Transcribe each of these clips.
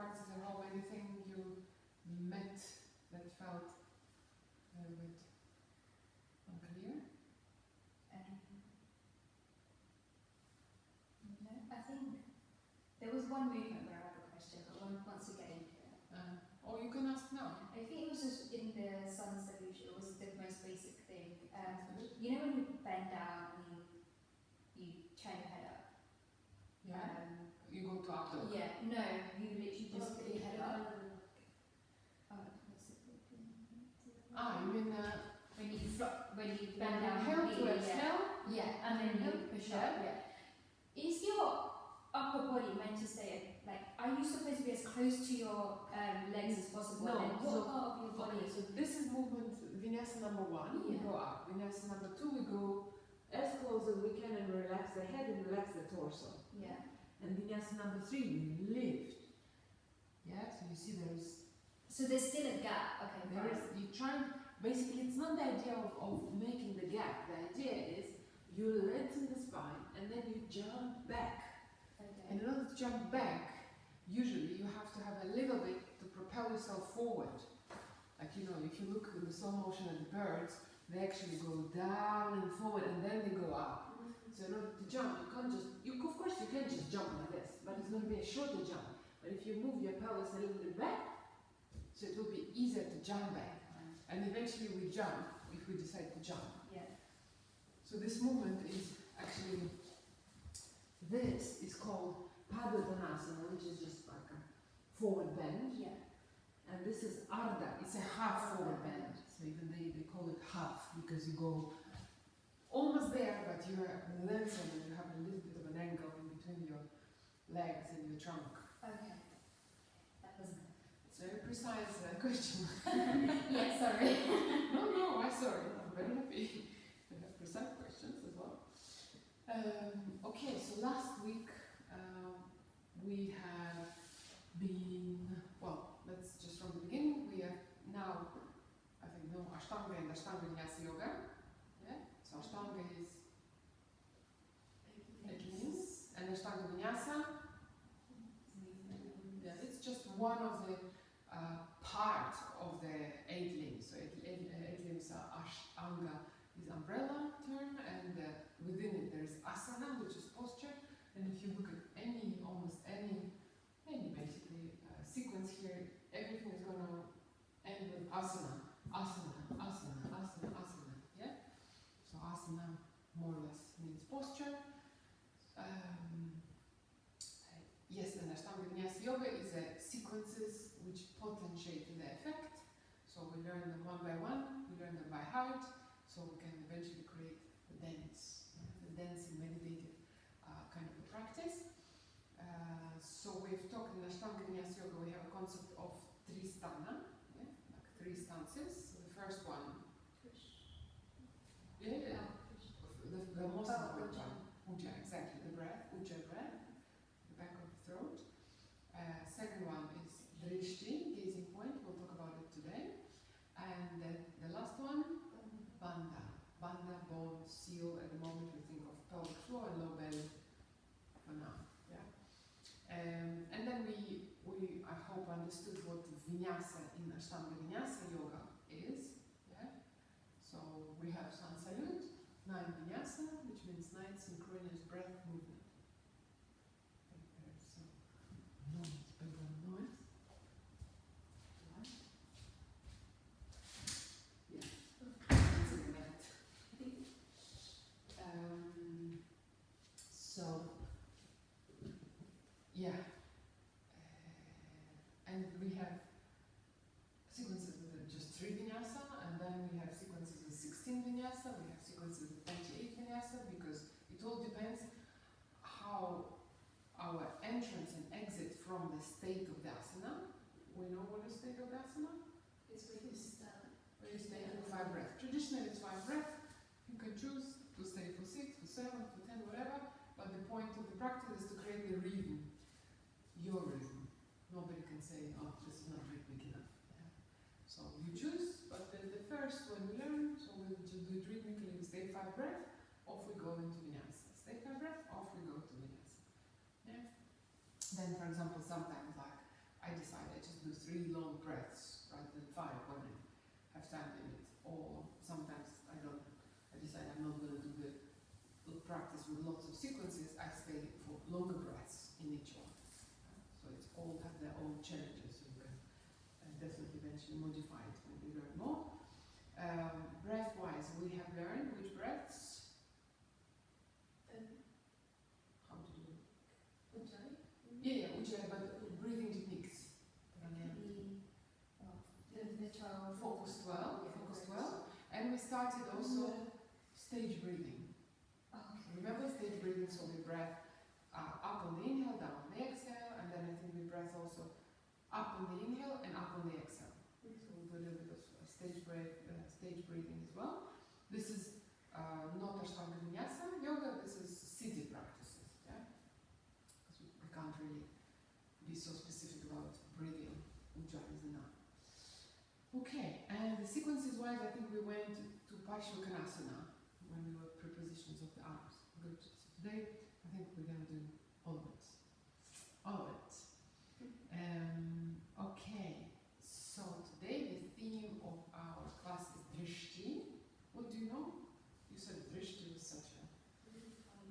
practice at home, anything you met that felt a little bit unclear? No, I think there was one movement where I had a question, but once we get into it. Or you can ask now. I think it was just in the sun salute, it was the most basic thing. You know when you bend down and you turn your head up? Yeah. You go to up dog. Yeah, no, you literally just put your head up. Oh, what's it called? You mean when you bend down inhale to completely, exhale? Yeah, and then you push up, yeah. Is your upper body meant to stay, like, are you supposed to be as close to your legs as possible? No. And what part of your body? Okay, so this is movement, vinyasa number 1, we go up. Vinyasa number 2, we go as close as we can and relax the head and relax the torso. Yeah. And vinyasa number 3, we lift. Yeah, so you see So there's still a gap, okay. you try, basically it's not the idea of making the gap, the idea is you lengthen the spine and then you jump back. Okay. And in order to jump back, usually you have to have a little bit to propel yourself forward. Like, you know, if you look in the slow motion at the birds, they actually go down and forward and then they go up. So in order to jump, you can't just, of course you can just jump like this, but it's going to be a shorter jump. But if you move your pelvis a little bit back, so it will be easier to jump back. And eventually we jump, if we decide to jump. Yeah. So this movement is actually, this is called Padottanasana, which is just like a forward bend. Yeah. And this is Ardha, it's a half forward bend. So even they call it half because you go almost there, but you lengthen and you have a little bit of an angle in between your legs and your trunk. Okay. That was It's a very precise question. yeah, sorry. No, I'm sorry. I'm very happy to have precise questions as well. Okay, so last week we have been, well, let's just from the beginning, we have now, I think, no Ashtanga and Ashtanga Vinyasa Yoga. Yeah? So Ashtanga is 8 limbs, and Ashtanga Vinyasa, yeah, it's just one of the part of the 8 limbs. So 8 limbs are Ashtanga is umbrella term, and within it there is asana, which is posture. And if you look at almost any basically sequence here, everything is going to end with asana, asana, asana, asana, asana. Yeah. So asana more or less means posture. Yes, and Ashtanga Vinyasa Yoga is sequences which potentiate the effect. So we learn them one by one, we learn them by heart, so we can eventually create the dance and meditative kind of a practice. So we've talked in Ashtanga Vinyasa Yoga, we have a concept of Tristana, yeah? Like 3 stances. So the first one, the most important one, Ujja, exactly, the breath, Ujja breath, the back of the throat. Second one is Drishti, gazing point, we'll talk about it today. And the last one, Bandha. Bandha, bone, seal. At the moment we think of pelvic floor and low belly for now. Yeah. And then we I hope understood what Vinyasa in Ashtanga Vinyasa Yoga is. Yeah. So we have Sun Salute, 9 Vinyasa, which means 9 synchronous breath movement. There's some noise, background noise. Right. Yeah. It's a net. So, yeah. And we have sequences with just 3 vinyasa, and then we have sequences with 16 vinyasa, we have sequences with 28 vinyasa, because it all depends how our entrance and exit from the state of the asana. We know what is state of the asana? It's where you start. Where you stay for 5 breaths. Traditionally it's 5 breaths. You can choose to stay for 6, for 7, for 10, whatever, but the point of the practice is to create the rhythm, your rhythm. Nobody can say, oh, this is not rhythmic enough. Yeah. So you choose, but the first one we learn, so we'll just do it rhythmically, we stay 5 breaths, off we go into vinyasa. Stay 5 breaths, off we go to vinyasa. Yeah. Then, for example, sometimes like I decided I just do 3 long breaths rather than 5 when I have time limit. Or sometimes I decide I'm not going to do the practice with lots of sequences. I stay for longer breaths in each one. So it's all have their own challenges. So you can definitely eventually modify it when we learn more. Breath-wise, we have learned which breaths. How to do it? Ujjayi? Yeah, Ujjayi, but breathing techniques. The 12. Focused well, Yeah, focused focused. well. And we started also stage breathing. Okay. Remember stage breathing, so we breath up on the inhale, down on the exhale, and then I think we breath also up on the inhale and up on the exhale. So we do a little bit of stage breathing as well. This is not Ashtanga Beginners yoga, this is seated practices, yeah? Because we can't really be so specific about breathing. Ujjayi is enough. Okay, and the sequences wise, I think we went to Parsvakonasana when we were prepositions of the arms. Good. So today, I think we're going to do all of it. All of it. Okay, so today the theme of our class is Drishti. What do you know? You said Drishti was such a...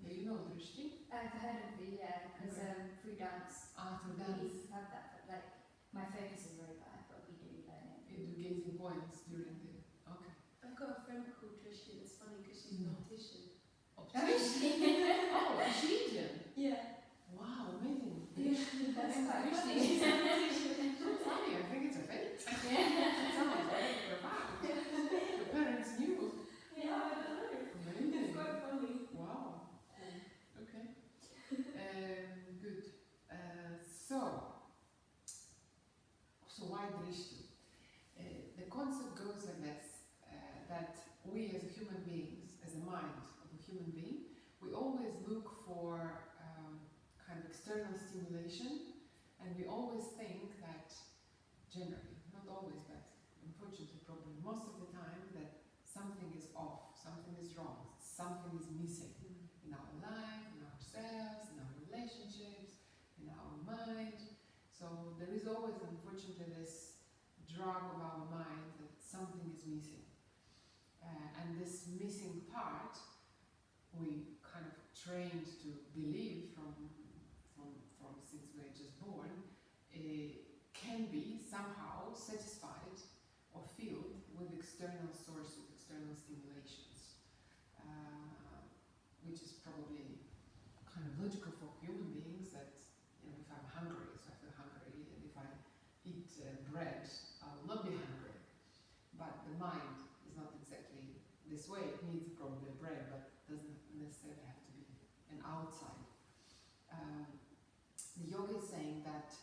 Yeah, you know Drishti? I've heard of the, because through dance, Through dance. we have that, but like, my focus is very bad, but we do learn it. You do gazing points during the... Okay. I've got a friend called Trishti that's funny because she's an optician. Optician? Oh, a Indian. Yeah. Wow, amazing. That's quite Drishti. funny. So funny, I think it's a fate. Yeah. Someone's very profound. Your parents knew. Yeah, I don't know. Amazing. It's quite funny. Wow. Cool. Okay. Good. So why Drishti? The concept goes like this, that we as human beings, as a mind of a human being, we always look for kind of external stimulation, and we always think that, generally, not always, but unfortunately probably most of the time, that something is off, something is wrong, something is missing in our life, in ourselves, in our relationships, in our mind. So there is always, unfortunately, this drug of our mind that something is missing. And this missing part, we kind of trained to believe from since we're just born, can be somehow satisfied or filled with external sources, external stimulations, which is probably kind of logical for human beings that, you know, if I'm hungry, so I feel hungry, and if I eat bread, I will not be hungry. But the mind is not exactly this way. It needs probably bread, but doesn't necessarily have to be an outside. The yoga is saying that,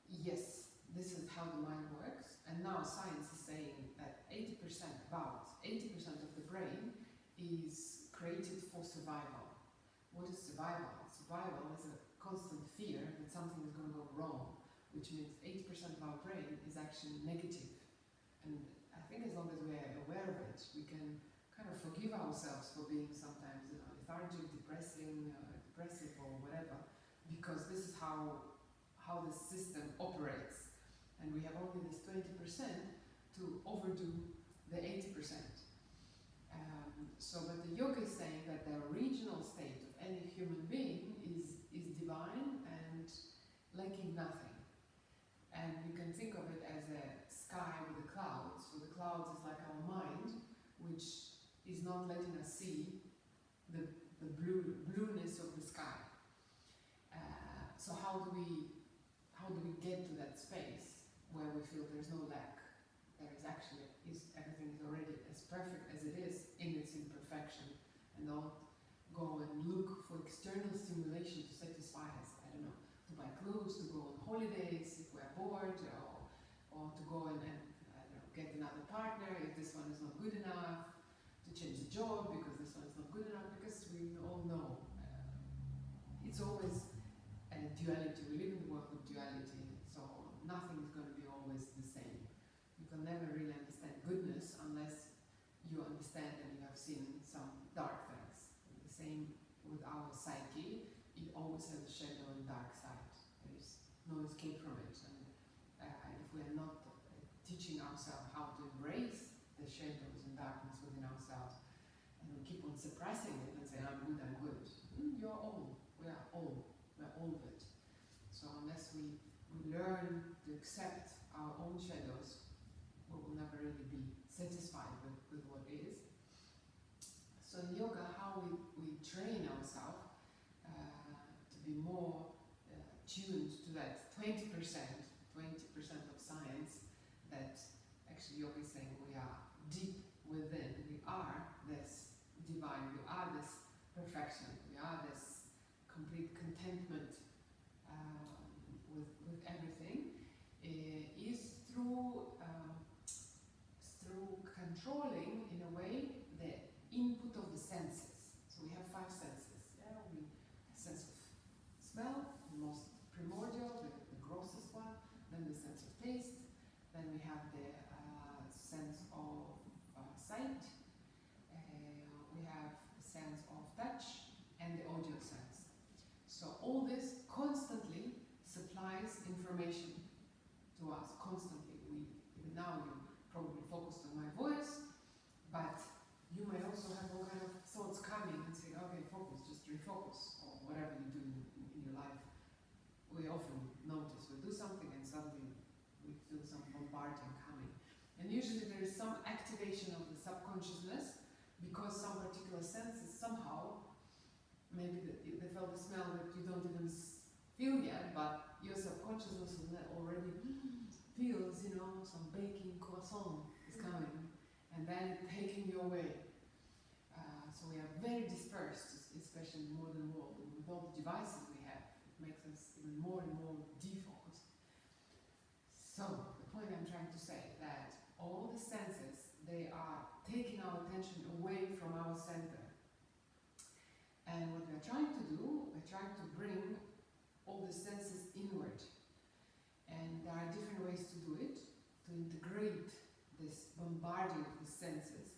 yes, this is how the mind works, and now science is saying that about 80% of the brain is created for survival. What is survival? Survival is a constant fear that something is going to go wrong, which means 80% of our brain is actually negative. And I think as long as we're aware of it, we can kind of forgive ourselves for being sometimes, you know, lethargic, depressive or whatever, because this is how the system operates. And we have only this 20% to overdo the 80%. But the yoga is saying that the original state of any human being is divine and lacking nothing. And you can think of it as a sky with the clouds. So the clouds is like our mind, which is not letting us see the blueness of the sky. So how do we get to that space where we feel there's no lack? There is actually, everything is already as perfect as it is in its imperfection, and don't go and look for external stimulation to satisfy us. I don't know, to buy clothes, to go on holidays if we're bored, or to go and I don't know, get another partner if this one is not good enough, to change the job because this one is not good enough, because we all know it's always a duality. We live in the world of duality, so nothing is going to be always the same. You can never really understand goodness unless you understand and you have seen some dark things. And the same with our psyche, it always has a shadow and dark side. There is no escape from it. And if we are not teaching ourselves how to embrace the shadows and darkness within ourselves, and we keep on suppressing it and saying, I'm good, you're all, we are all of it. So unless we learn to accept our own shadows, we will never really be satisfied with what is. So in yoga, how we train ourselves to be more tuned to that 20% of science that actually yoga is saying we are deep within, we are this divine, we are this perfection, we are this complete contentment with everything, is through controlling, in a way, the input of the senses. So we have 5 senses. Yeah, sense of smell, the most primordial, the grossest one. Then the sense of taste. Then we have the sense of sight. We have the sense of touch and the audio sense. So all this constantly supplies information to us. Constantly. Even now you probably focused on my voice, but you may also have all kind of thoughts coming and say, okay, focus, just refocus, or whatever you do in your life. We often notice we do something and suddenly we feel some bombarding coming. And usually there is some activation of the subconsciousness because some particular senses somehow, maybe they felt the smell that you don't even feel yet, but your subconsciousness already feels, some baking croissant is coming, and then taking you away. So we are very dispersed, especially in the modern world. With all the devices we have, it makes us even more and more defocused. So the point I'm trying to say that all the senses, they are taking our attention away from our center. And what we're trying to do, we're trying to bring all the senses inward. And there are different ways to do it, to integrate this bombarding of the senses.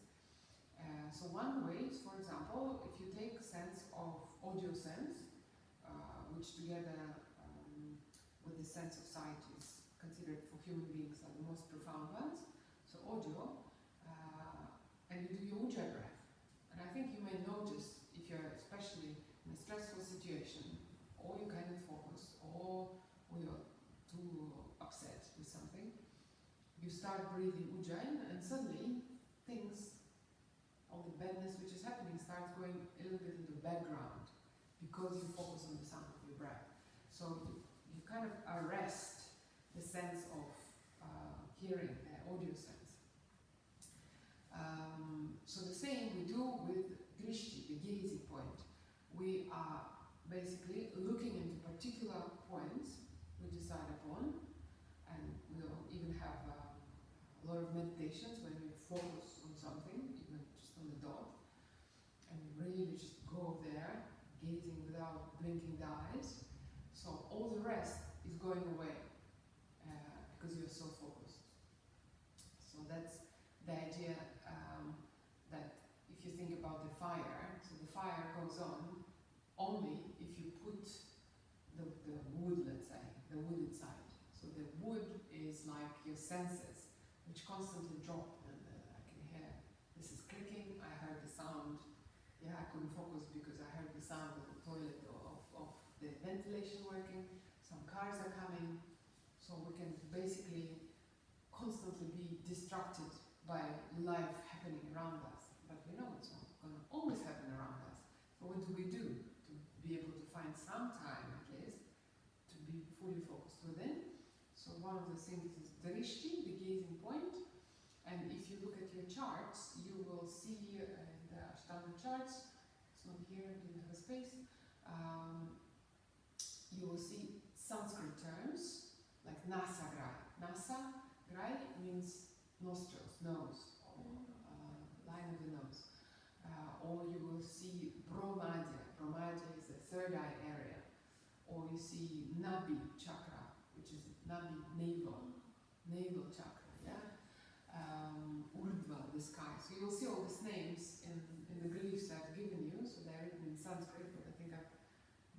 So one way is, for example, if you take sense of audio sense, which together with the sense of sight is considered for human beings are the most profound ones, so audio, and you do your ujjayi breath. And I think you may notice, if you're especially in a stressful situation, or you cannot focus, or you're too upset with something, you start breathing ujjayi, and suddenly things, all the badness which is happening starts going a little bit into the background because you focus on the sound of your breath. So you kind of arrest the sense of hearing, the audio sense. So the same we do with drishti, the gazing point. We are basically looking into particular points we decide upon, and we'll even have a lot of meditations when we focus on something, even just on the dot, and really just go there, gazing without blinking the eyes. So all the rest is going away because you're so focused. So that's the idea that if you think about the fire, so the fire goes on only if you put the wood, let's say, the wood inside. So the wood is like your senses, which constantly drop, and I can hear this is clicking, I heard the sound, I couldn't focus because I heard the sound of the toilet or of the ventilation working, some cars are coming, so we can basically constantly be distracted by life happening around us, but we know it's not going to always happen around us. So what do we do to be able to find some time at least to be fully focused within? So one of the things is drishti, the gazing point, and if you look at your charts, you will see in the Ashtanga charts, it's not here, didn't have a space, you will see Sanskrit terms like nasa grai. Nasa grai means nostrils, nose, or line of the nose. Or you will see Brahmadya. Brahmadya is the third eye area. Or you see Nabi chakra, which is Nabi, navel chakra, Urdhva, the sky. So you will see all these names in the glyphs I've given you. So they're written in Sanskrit, but I think I've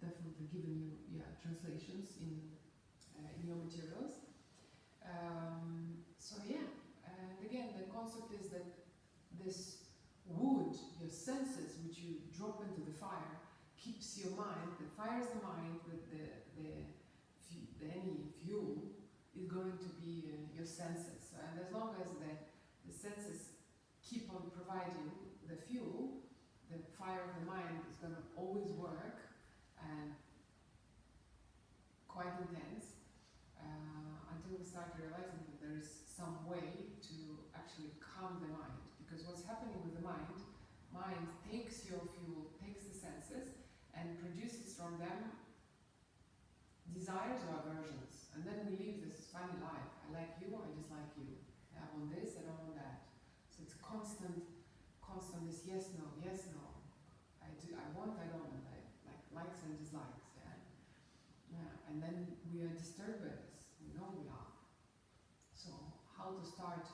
definitely given you translations in in your materials. So yeah, and again, the concept is that this wood, your senses, which you drop into the fire, keeps your mind, that fires the mind with any fuel is going to be your senses. And as long as the senses keep on providing the fuel, the fire of the mind is going to always work and quite intense until we start realizing that there is some way to actually calm the mind. Because what's happening with the mind takes your fuel, takes the senses, and produces from them desires or aversions. And then we live this funny life. I like you, I dislike you. I want this, I don't want that. So it's constant this yes, no, I do, I want, I don't want, I like likes and dislikes, yeah. And then we are disturbed by this, we know we are. So how to start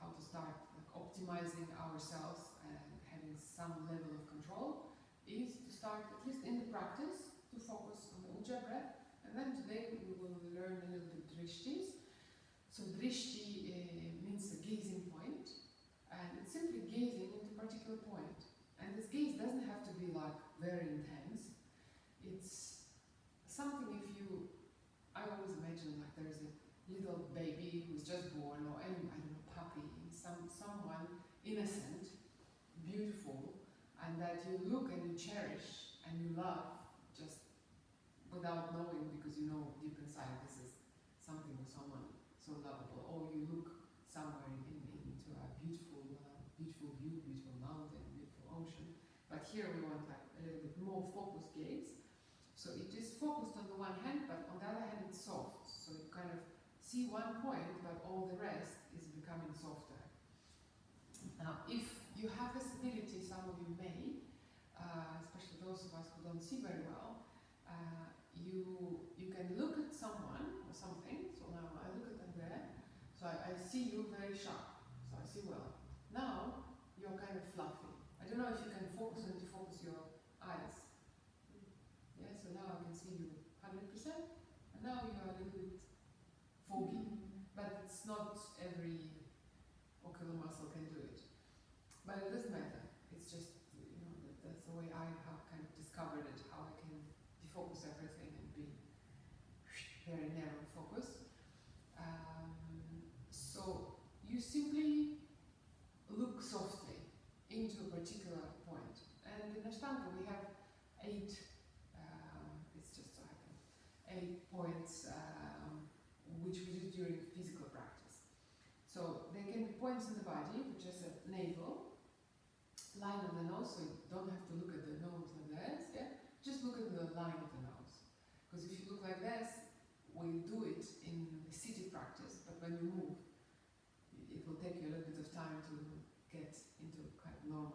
like optimizing ourselves and having some level of control is to start, at least in the practice, to focus on the Ujjayi breath. And then today we will learn a little bit drishtis. So drishti means a gazing point, and it's simply gazing into a particular point. And this gaze doesn't have to be like very intense. It's something I always imagine like there's a little baby who's just born, or any, I don't know, puppy, someone innocent, beautiful, and that you look and you cherish and you love just without knowing, because you know deep inside this is something or someone so lovable. Or you look somewhere into a beautiful view, beautiful mountain, beautiful ocean. But here we want like a little bit more focused gaze. So it is focused on the one hand, but on the other hand it's soft. So you kind of see one point, but all the rest is becoming softer. Now, if you have this ability, some of you may, especially those of us who don't see very well, you can look at someone or something. So now I look at Andrea, so I see you very sharp, so I see well. Now you're kind of fluffy. I don't know if you can focus your eyes. Yeah, so now I can see you 100%, and now you are a little bit foggy, but it's not every ocular muscle can do it. But it doesn't matter. It's just, that's the way I have kind of discovered it, how I can defocus everything and be very narrow focus. So you simply look softly into a particular point. And in Ashtanga we have 8, it's just so happen, 8 points which we do during physical practice. So there can be points in the body, which is a navel, line of the nose, so you don't have to look at the nose like this, yeah? Just look at the line of the nose. Because if you look like this, we do it in the seated practice, but when you move, it will take you a little bit of time to get into kind of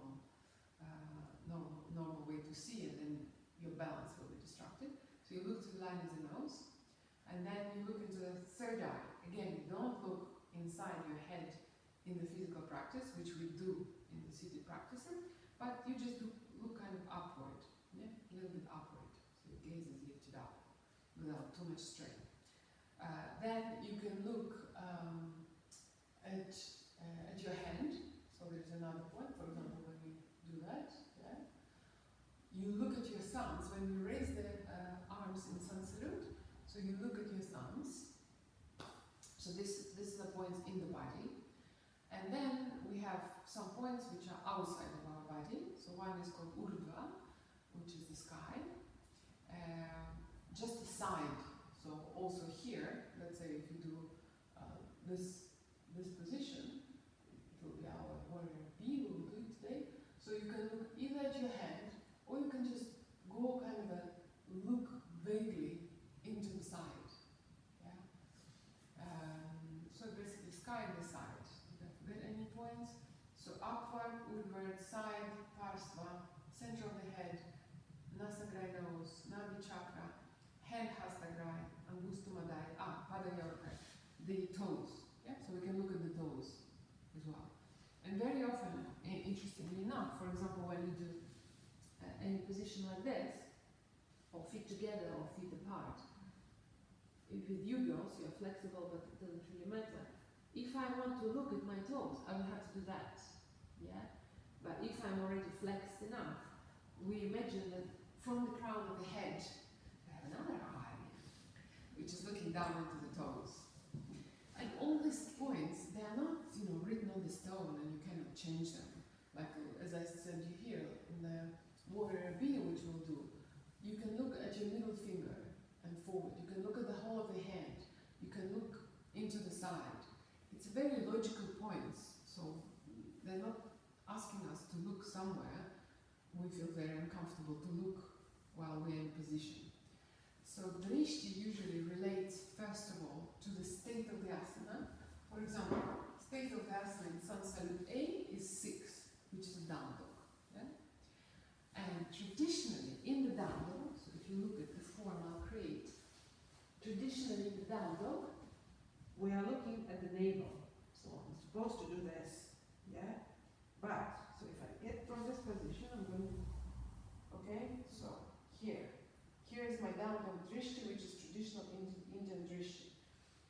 normal way to see, and then your balance will be disrupted. So you look to the line of the nose, and then you look into the third eye. Again, you don't look inside your head in the physical practice, which we do in the seated practices, but you just look kind of upward, yeah? A little bit upward, so your gaze is lifted up without too much strain. Then you can look at your hand, so there's another point, for example, when we do that, yeah? You look at your thumbs, when you raise the arms in sun salute, so you look at your thumbs. So this is the points in the body. And then we have some points which are outside of our body. So one is called Urdhva, which is the sky. Just the side. So also here, let's say if you do this position, it will be our warrior B, we will do it today. So you can look either at your hand, or you can just go kind of look vaguely into the side. Yeah. So basically sky and the side. Did I forget any points? So upward, Urdhva, side, Parsva, center of the head, Nasagrai nose, Nabi chakra, hand Hastagrai, Angustumadai, Padayarka, the toes. Yeah? So we can look at the toes as well. And very often, interestingly enough, for example, when you do any position like this, or feet together or feet apart, if with you girls, you're flexible, but it doesn't really matter. If I want to look at my toes, I will have to do that. Yeah? But if I'm already flexed enough, we imagine that From the crown of the head, we have another eye, which is looking down into the toes. And all these points, they are not, written on the stone, and you cannot change them. Like, as I said you here, in the warrior bee, which we'll do, you can look at your middle finger and forward. You can look at the whole of the hand. You can look into the side. It's very logical points, so they're not asking us to look somewhere. We feel very uncomfortable to look while we're in position. So drishti usually relates, first of all, to the state of the asana. For example, state of the asana in sun salute A is 6, which is a down dog. Yeah? And traditionally, in the down dog, so if you look at the form I'll create, traditionally in the down dog, we are looking at the navel. So I'm supposed to do this, yeah? But, so if I get from this position, I'm going to, okay? So, here is my down dog drishti, which is traditional Indian drishti.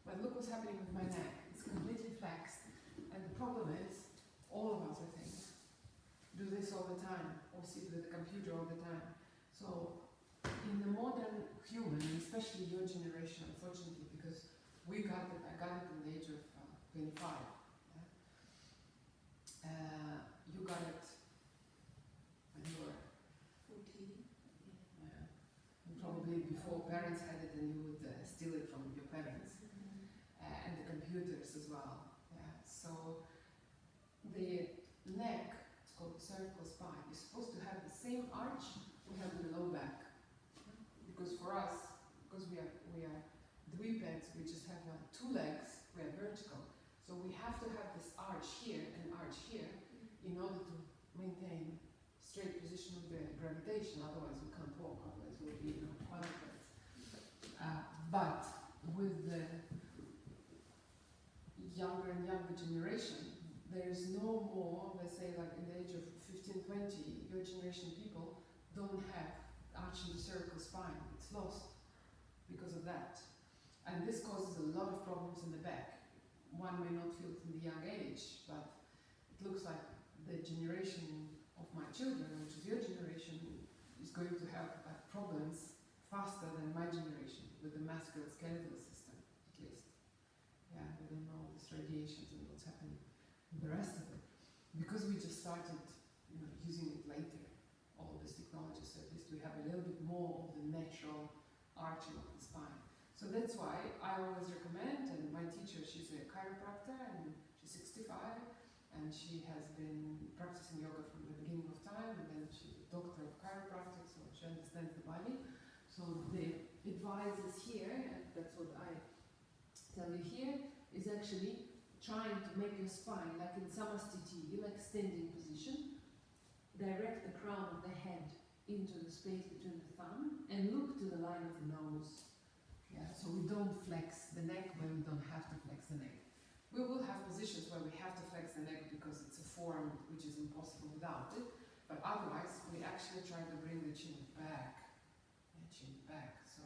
But look what's happening with my neck. It's completely flexed. And the problem is, all of us, I think, do this all the time, or sit with the computer all the time. So, in the modern human, especially your generation, unfortunately, because I got it in the age of 25. Yeah? You got it when you were 14. yeah. And probably before parents had it, and you would steal it from your parents. And the computers as well. Yeah. So the neck, it's called the cervical spine, is supposed to have the same arch we have in the low back. Because for us, because we are dvipeds, we just have 2 legs, we are vertical. So we have to have this arch here and arch here in order to maintain straight position of the gravitation. Otherwise we can't walk, otherwise we'll be quadrupeds. But with the younger and younger generation, there is no more, let's say like in the age of 15, 20, your generation people don't have arch in the cervical spine. It's lost because of that. And this causes a lot of problems in the back. One may not feel it in the young age, but it looks like the generation of my children, which is your generation, is going to have problems faster than my generation with the musculoskeletal system, at least. Yeah, we don't know all these radiations and what's happening with the rest of it. Because we just started using it later, all this technology, so at least we have a little bit more of the natural arching of the spine. So that's why I always recommend, and my teacher, she's a chiropractor, and she's 65, and she has been practicing yoga from the beginning of time, and then she's a doctor of chiropractic, so she understands the body. So the advices here, and that's what I tell you here, is actually trying to make your spine, like in samastiti, like standing position, direct the crown of the head into the space between the thumb, and look to the line of the nose. Yeah, so we don't flex the neck when we don't have to flex the neck. We will have positions where we have to flex the neck because it's a form which is impossible without it, but otherwise we actually try to bring the chin back. Chin back. So,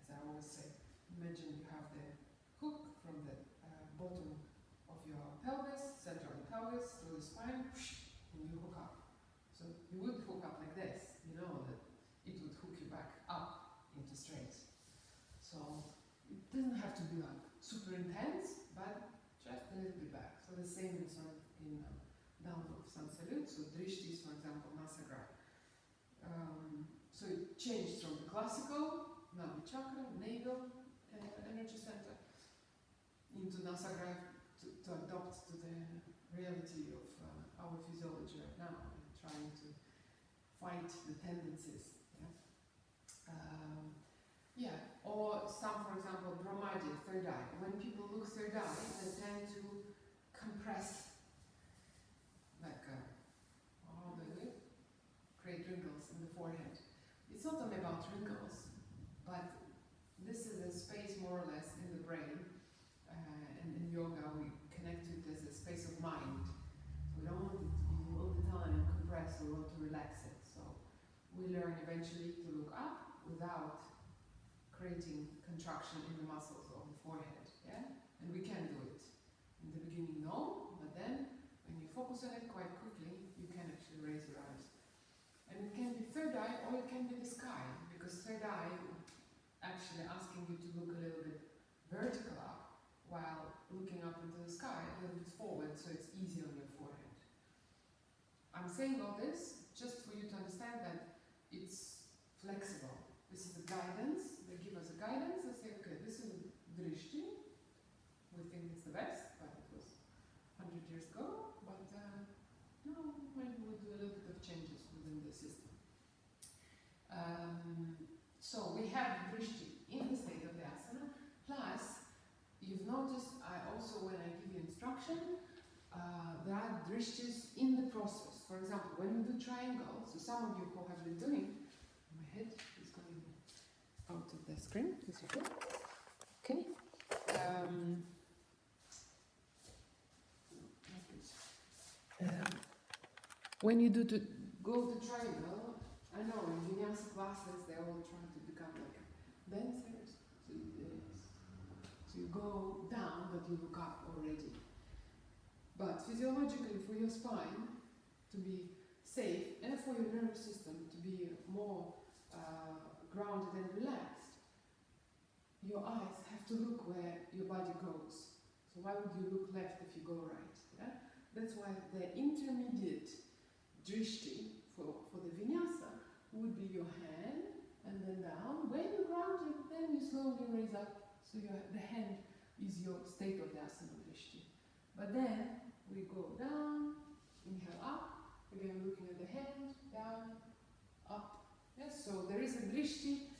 as I always say, imagine you have the hook from the bottom of your pelvis, center of the pelvis, through the spine, and you hook up. So you would hook up like this, that it would hook you back up into straight. So it doesn't have to be like super intense, but just a little bit back. So the same in down dog sun salute. So drishti is, for example, nasagra. So it changed from the classical Nadi chakra, navel energy center, into nasagra to adopt to the reality of our physiology right now, and trying to fight the tendencies. Or some, for example, brahmadi, third eye. When people look third eye, they tend to compress, like, create wrinkles in the forehead. It's not only about wrinkles, but this is a space more or less in the brain, and in yoga we connect it as a space of mind. So we don't want it to be all the time compressed, we want to relax it. So we learn eventually to look up without creating contraction in the muscles of the forehead, yeah? And we can do it. In the beginning, no, but then when you focus on it quite quickly, you can actually raise your eyes. And it can be third eye or it can be the sky, because third eye actually asking you to look a little bit vertical up while looking up into the sky a little bit forward, so it's easy on your forehead. I'm saying all this just for you to understand that it's flexible. This is a guidance. They give us a guidance and say, okay, this is drishti. We think it's the best, but it was 100 years ago. But no, maybe we'll do a little bit of changes within the system. So we have drishti in the state of the asana. Plus, you've noticed, I also, when I give you instruction, there are drishtis in the process. For example, when you do triangle, so some of you who have been doing, my head is going out of the screen, is it good? Okay. When you do to go to triangle, I know in vinyasa classes they're all trying to become like dancers. So you go down, but you look up already. But physiologically, for your spine to be safe and for your nervous system to be more grounded and relaxed, your eyes have to look where your body goes. So why would you look left if you go right? Yeah? That's why the intermediate drishti for the vinyasa would be your hand and then down. When you ground it, then you slowly raise up. So the hand is your state of the asana drishti. But then we go down, inhale up, again looking at the hand, down, up. Yes, so there is a drishti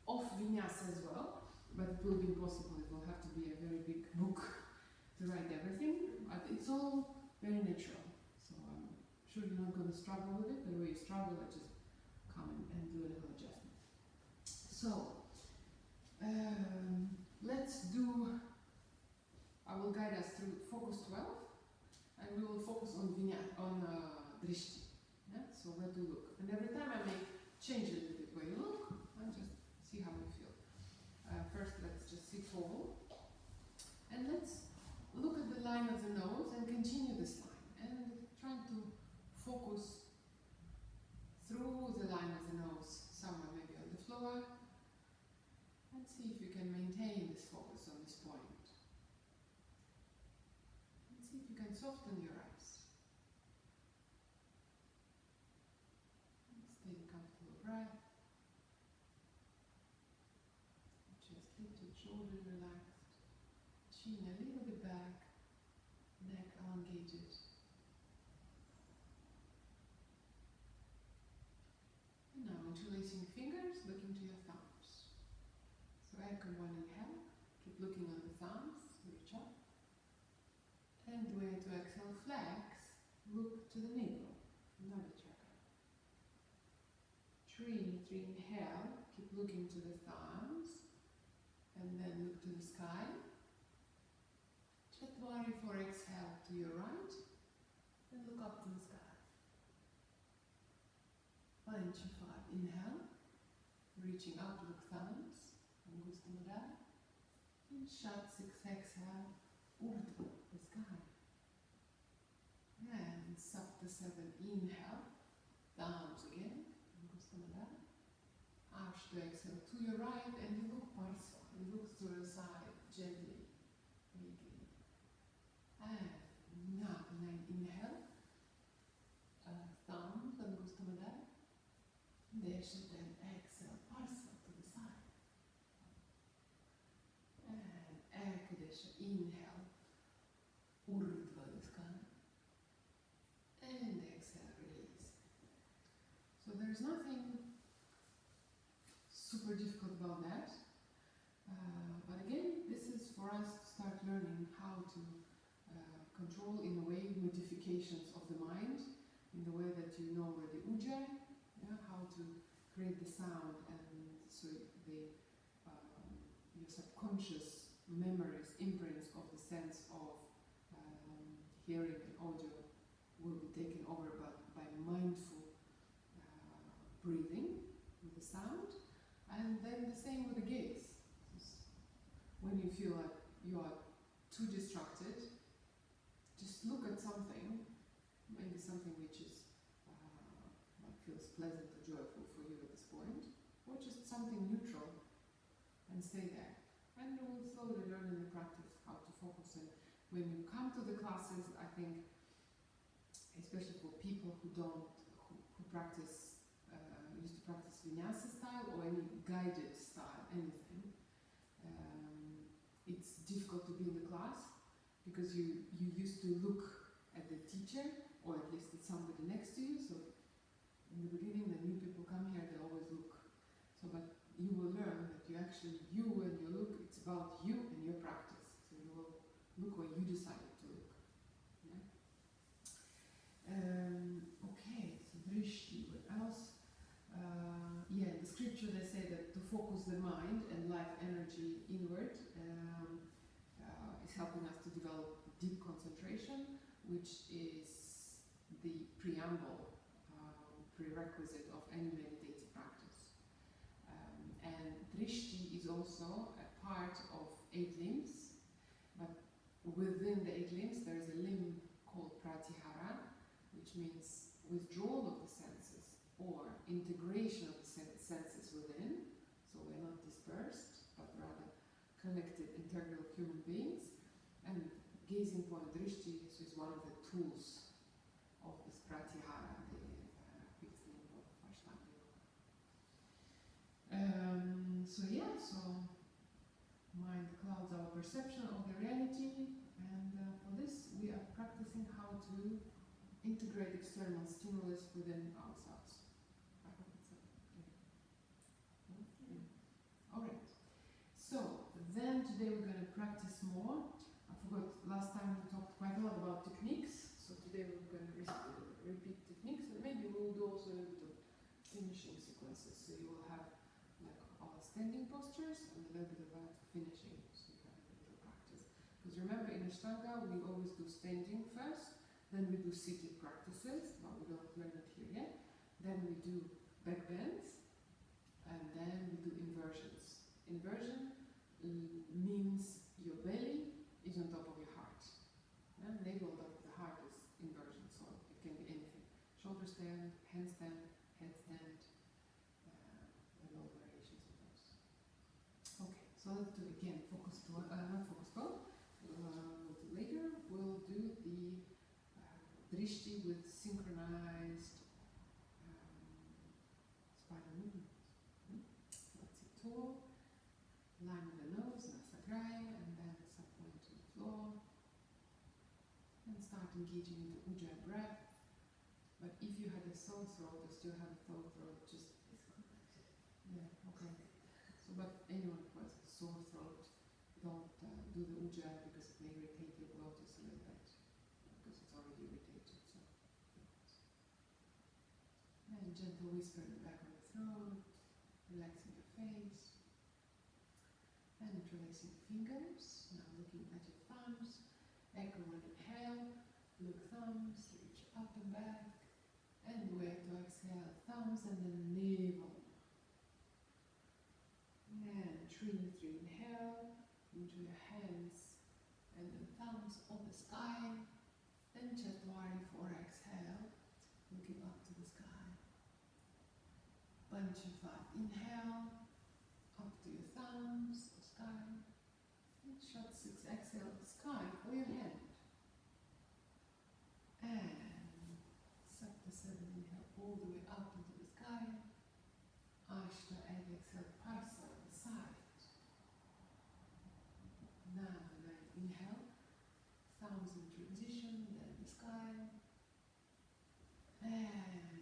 of vinyasa as well, but it will be impossible. It will have to be a very big book to write everything. But it's all very natural. So I'm sure you're not going to struggle with it. The way you struggle, I just come and do a little adjustment. So let's do. I will guide us through focus 12, and we will focus on drishti. Yeah? So where to look. And every time I may change a little bit where you look, and just see how you feel. First, let's just sit tall, and let's look at the line of the nose and continue this line, and trying to focus through the line of the nose, somewhere maybe on the floor, and see if you can maintain this focus on this point. See if you can soften your eyes. Stay in comfortable breath. Just lift your shoulders relaxed. Chin a little bit back. Neck elongated. And now interlacing fingers, looking to your thumbs. So echo one inhale. Keep looking on the thumbs. Reach up. And when to exhale, flex, look to the middle, another chakra. Three inhale, keep looking to the thumbs, and then look to the sky. Chatwari for exhale to your right, and look up to the sky. Panchafar, inhale, reaching up, look thumbs, Angustamada, and Shat 6, exhale, Urdhva, the sky. And Sapta 7, inhale, thumbs again, Angustamada. Ashta, exhale to your right, and you look parsa, you look to the side, gently, weakly. And Nag 9, inhale, thumbs, Angustamada. Desha 10, exhale, parsa to the side. And Ekadesha, inhale, Urdhva, the sky. And exhale, release. So there's nothing super difficult about that. But again, this is for us to start learning how to control, in a way, modifications of the mind, in the way that you know where the ujjayi, how to create the sound, and so your subconscious memories, imprints of the sense of hearing and audio will be taken over by mindful breathing with the sound, and then the same with the gaze. when you feel like you are too distracted, just look at something, maybe something which is like feels pleasant or joyful for you at this point, or just something neutral, and stay there. And you will slowly learn in the practice how to focus. And when you come to the classes, I think, especially for people who practice, used to practice vinyasa style or any guided style, anything, it's difficult to be in the class because you used to look at the teacher, or at least at somebody next to you. So in the beginning, the new people come here, they always look. So, but you will learn that you and your look, it's about you and your practice. So you will look where you decided to look. Yeah? Okay, so drishti, what else? Yeah, in the scripture they say that to focus the mind and life energy inward is helping us to develop deep concentration, which is the prerequisite of any meditative practice. And drishti is also a part of 8 limbs, but within the 8 limbs there is a limb called pratihara, which means withdrawal of the senses or integration of the senses within. So we're not dispersed, but rather connected, integral human beings. And gazing point drishti is one of the tools of this pratihara, the fifth limb of Ashtanga Yoga. So mind clouds our perception of the reality, and for this we are practicing how to integrate external stimulus within ourselves. I hope it's okay. Alright, so then today we're going to practice more. I forgot, last time we talked quite a lot about techniques, so today we're going to repeat techniques, and maybe we'll do also a little bit of finishing sequences, so you will have like our standing postures and a little bit of finishing, so you have a little practice. Because remember, in Ashtanga we always do standing first, then we do seated practices, but we don't learn it here yet. Then we do back bends, and then we do inversions. Inversion means your belly is on top of your heart. And navel on top of the heart is inversion, so it can be anything. Shoulder stand, handstand, headstand, and all variations of those. Okay, so let's do it again. Focus to not focus to. We'll do later. We'll do the drishti with synchronized spinal movement. Let's see, tall, line with the nose, nasagraya, and then subpoint to the floor. And start engaging into ujjayi breath. But if you had a sore throat, or still have a sore throat, just yeah, okay. So, but anyone who has a sore throat, don't do the ujjayi because it may irritate your glottis a little bit, because it's already irritated. So, and gentle whisper in the back of the throat, relaxing your face, and interlacing the fingers. Now looking at your thumbs. Echo and inhale, look thumbs, reach up and back, and wait to exhale, thumbs and then navel. And Trinity, inhale into your hands, and then thumbs on the sky, and Chatwari for exhale, looking up to the sky. Panchavad, inhale, up to your thumbs, the sky. And shut 6, exhale, the sky or your hand. And Sapta 7, inhale all the way up into the sky. Ashta 8, exhale, Parsa on the side. Now 9, inhale, thumbs in transition, then the sky. And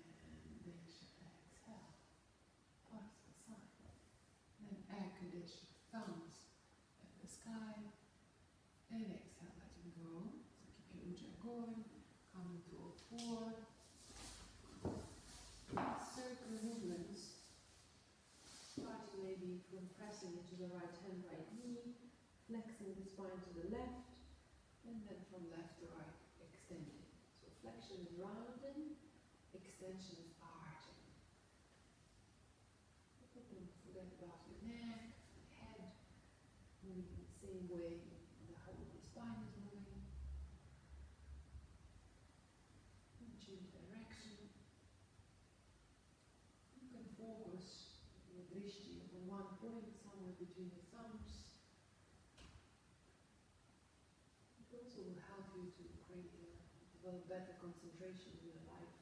Desha, exhale, Parsa side. Then Akadesha, thumbs at the sky. And exhale, letting go. So keep your ujjayi going. Come into all 4. Circular movements. Starting maybe from pressing into the right hand, right knee, flexing the spine to the left, and then from left to right, extending. So flexion is rounding, extension is arching. Don't forget about your neck, head, moving the same point somewhere between your thumbs. It also will help you to develop better concentration in your life.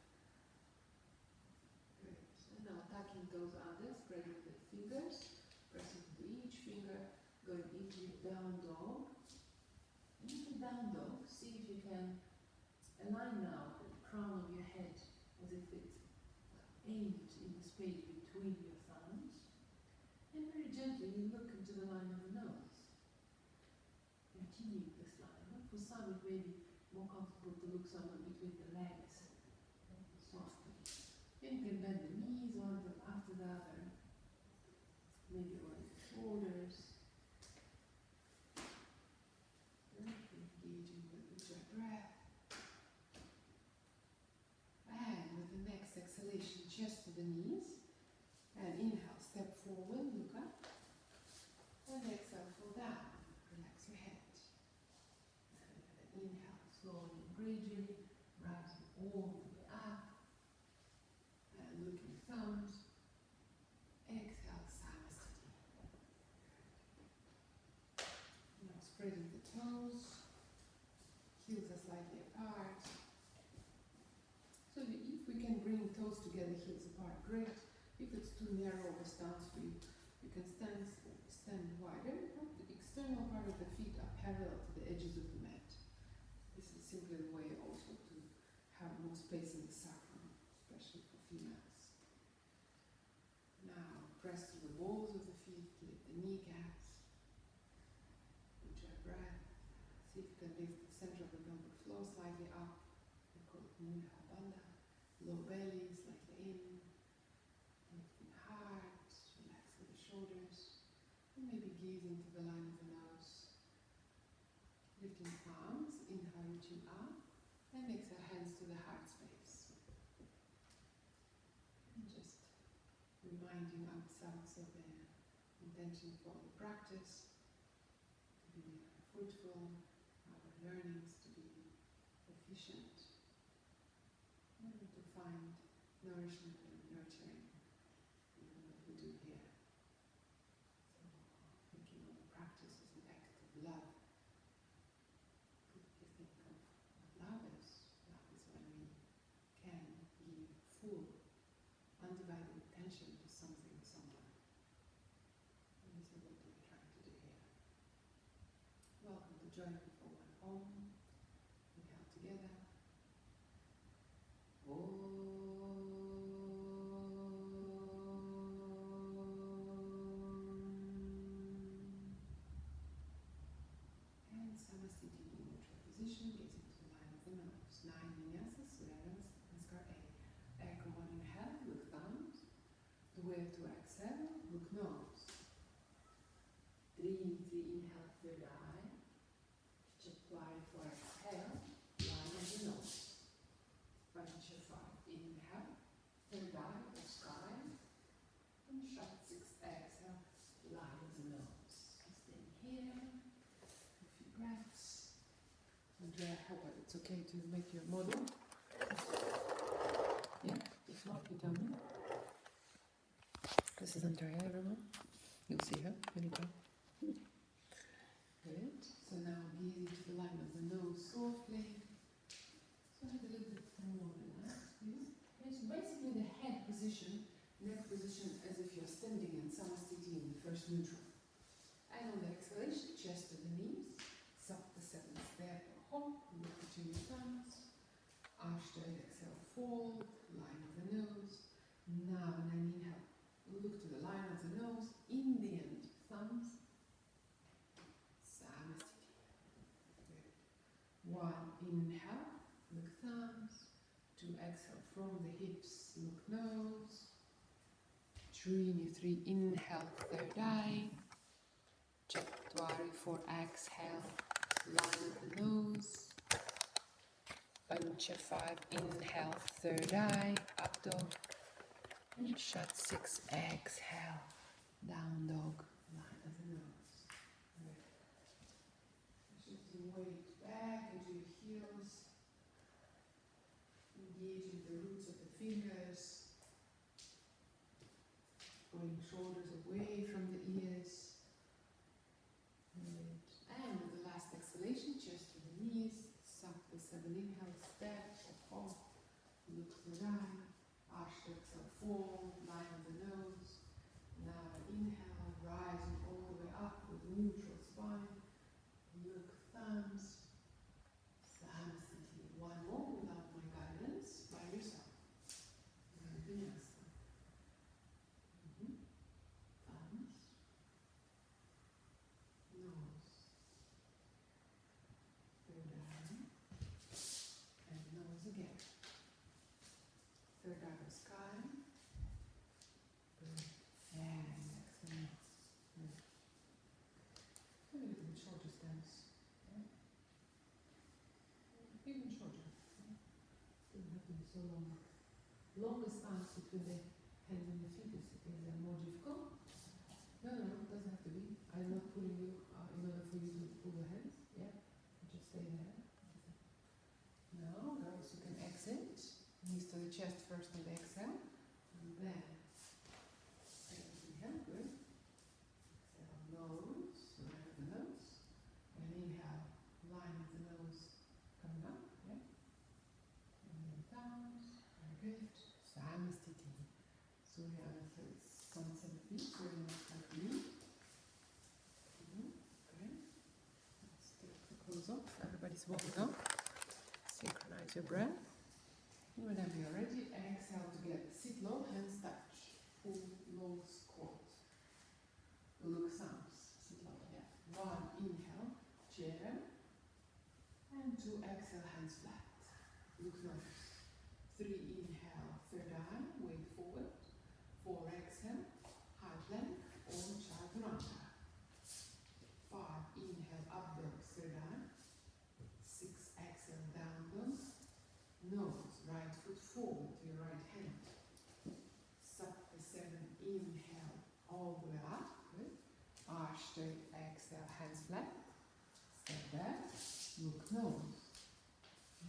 Great. And now tucking those under, spreading the fingers, pressing into each finger, going into down dog. And in the down dog, see if you can align now the crown of your head as if it's aimed in the space between your thumbs. And very gently you look into the line of the nose. Continue this line. For some it may be more comfortable to look somewhere between the legs, softly. And you can bend the knees one after the other. Maybe on the shoulders. Engaging with your breath. And with the next exhalation, chest to the knees. And inhale, step forward, look up. And exhale, fall down. Relax your head. And inhale, slowly and gradually, rising all the way up. And looking thumbs. Exhale, Samasthiti. Now spreading the toes. Heels are slightly apart. So if we can bring toes together, heels apart, great. If it's too narrow of a stance for you, you can stand wider. The external part of the feet are parallel to the edges of the mat. This is simply the way also to have more space in the sacrum, especially for females. Now press to the balls of the feet, lift the kneecaps. Ujjayi breath. See if you can lift the center of the pelvic floor slightly up. We call it Mudha Bandha. Low belly, slightly in. Lifting heart, relaxing the shoulders. And maybe gazing to the line of the nose. Lifting palms, inhale, reaching up. And exhale, hands to the heart space. And just reminding ourselves of the intention for the practice. To be fruitful, our learnings to be efficient. And to find nourishment and nurturing in what we do here. So, thinking of the practice as an act of love. If you think of what love is when we can give full, undivided attention to something or someone. And this is what we're trying to do here. Welcome to Join Before One Home. Inhale together. And Samasthiti in neutral position, gazing to the line of the nose. 9 vinyasas, Surya Namaskar A. Echo 1 inhale, look thumbs. 2 to exhale, look nose. 3 inhale, third eye. Chapwari 4 exhale, line of the nose. Pancha 5 inhale, third eye or sky. And shut 6 exhale, line of the nose. Staying here. A few breaths. Andrea, I hope it's okay to make your model. Yeah, if not, you tell me. This is Andrea, everyone. You'll see her anytime. Good. So now gazing to the line of the nose softly. So have a little bit more relaxed, please. Okay, so basically the head position, neck position as if you're standing in Samasthiti in the first neutral. And on the exhalation, chest to the knees. Sapta 7 step, hop, look between your thumbs. Ashtanga, exhale, fold, line of the nose. Now, and then inhale, look to the line of the nose, in the end, thumbs. Samasthiti. Good. 1, inhale, look thumbs. 2, exhale from the hips, look nose. 3, inhale, third eye. Chapwari 4, exhale, line of the nose. Pancha 5, inhale, third eye, up dog. And shut 6, exhale, down dog, line of the nose. Good. Shifting weight back into your heels. Engaging the roots of the fingers. Pulling shoulders away from the 7 inhale, step or hop, look to the right, Ashtanga, exhale, fold, line on the nose. Now inhale, rising all the way up with neutral spine, look thumbs, Samastiti. One more without my guidance, by yourself. Vinyasa. Thumbs, nose, third eye, and nose again. Third eye of sky. Good. And exhale. Good. A little bit shorter stance. Yeah. Even shorter. Yeah. Doesn't have to be so long. Longer stance between the hands and the feet is more difficult. No, it doesn't have to be. I'm not pulling you in order for you to pull your hands. Yeah, just stay there. Now, girls, you can exit. Knees to the chest first on the exhale. And then, inhale, good. Exhale, nose, line of the nose. And inhale, line of the nose coming up. Yeah. And then thumbs. Very good. Samastiti. Surya sunset feet. Surya namaskar knee. Good. Let's take the clothes off. Everybody's walking up. Synchronize your breath. Whenever you're ready, exhale together. Sit low, hands touch. Full low squat. Look thumbs. Sit low. Yeah. 1 inhale, chair. And 2 exhale, hands flat. Look nose. 3 inhale, third eye, weight forward. 4 exhale, high plank or chaturanga. 5 inhale, up dog, third eye. 6 exhale, down dog. Nose, right foot forward to your right hand. Sapta 7 inhale, all the way up. Good. Ashtanga, exhale, hands flat. Step back, look nose.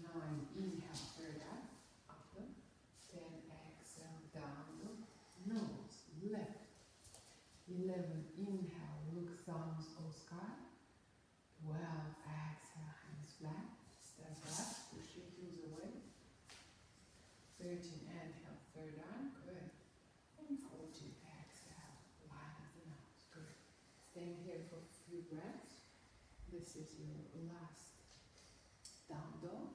9 inhale, third eye, up dog. 10 exhale, down dog. Nose, left. 11 inhale, look thumbs or sky. 12 exhale, hands flat. Step back, push your heels away. 13 inhale, third eye, good. And 14 exhale, line of the nose, good. Staying here for a few breaths. This is your last down dog.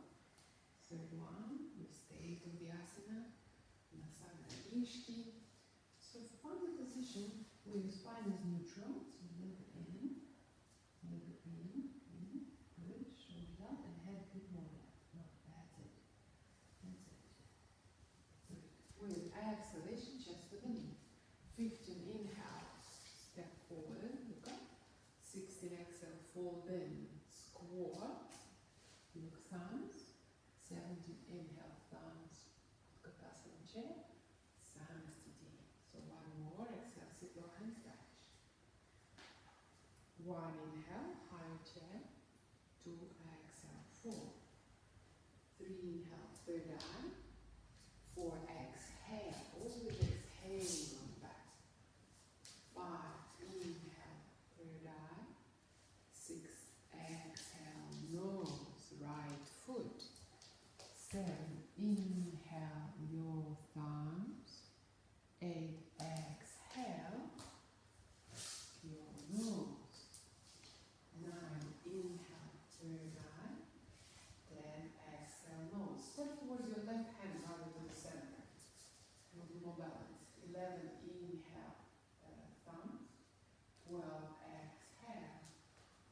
Third one, you stay to the asana, Nasana Ishti. So find a position where your spine is neutral, so a little bit in, good, shoulders up, and head a bit more left. No, that's it. Good. With exhalation, chest to the knee. 15 inhale, step forward, look up. 16 exhale, fold in, squat. Look thumbs. 17 inhale, thumbs, Utkatasana chair. Samastiti. So one more, exhale, sit low, hands touch. 1 inhale, high chair. 2 exhale, 4. 3 inhale, third eye. 4 exhale, always exhale on the back. 5 inhale, third eye. 6 exhale, nose, right foot. 7 inhale, your thumbs. 8 exhale, your nose. 9 inhale, third eye. 10 exhale, nose. Step towards your left hand rather than the center. A little more balance. 11 inhale, thumbs. 12 exhale,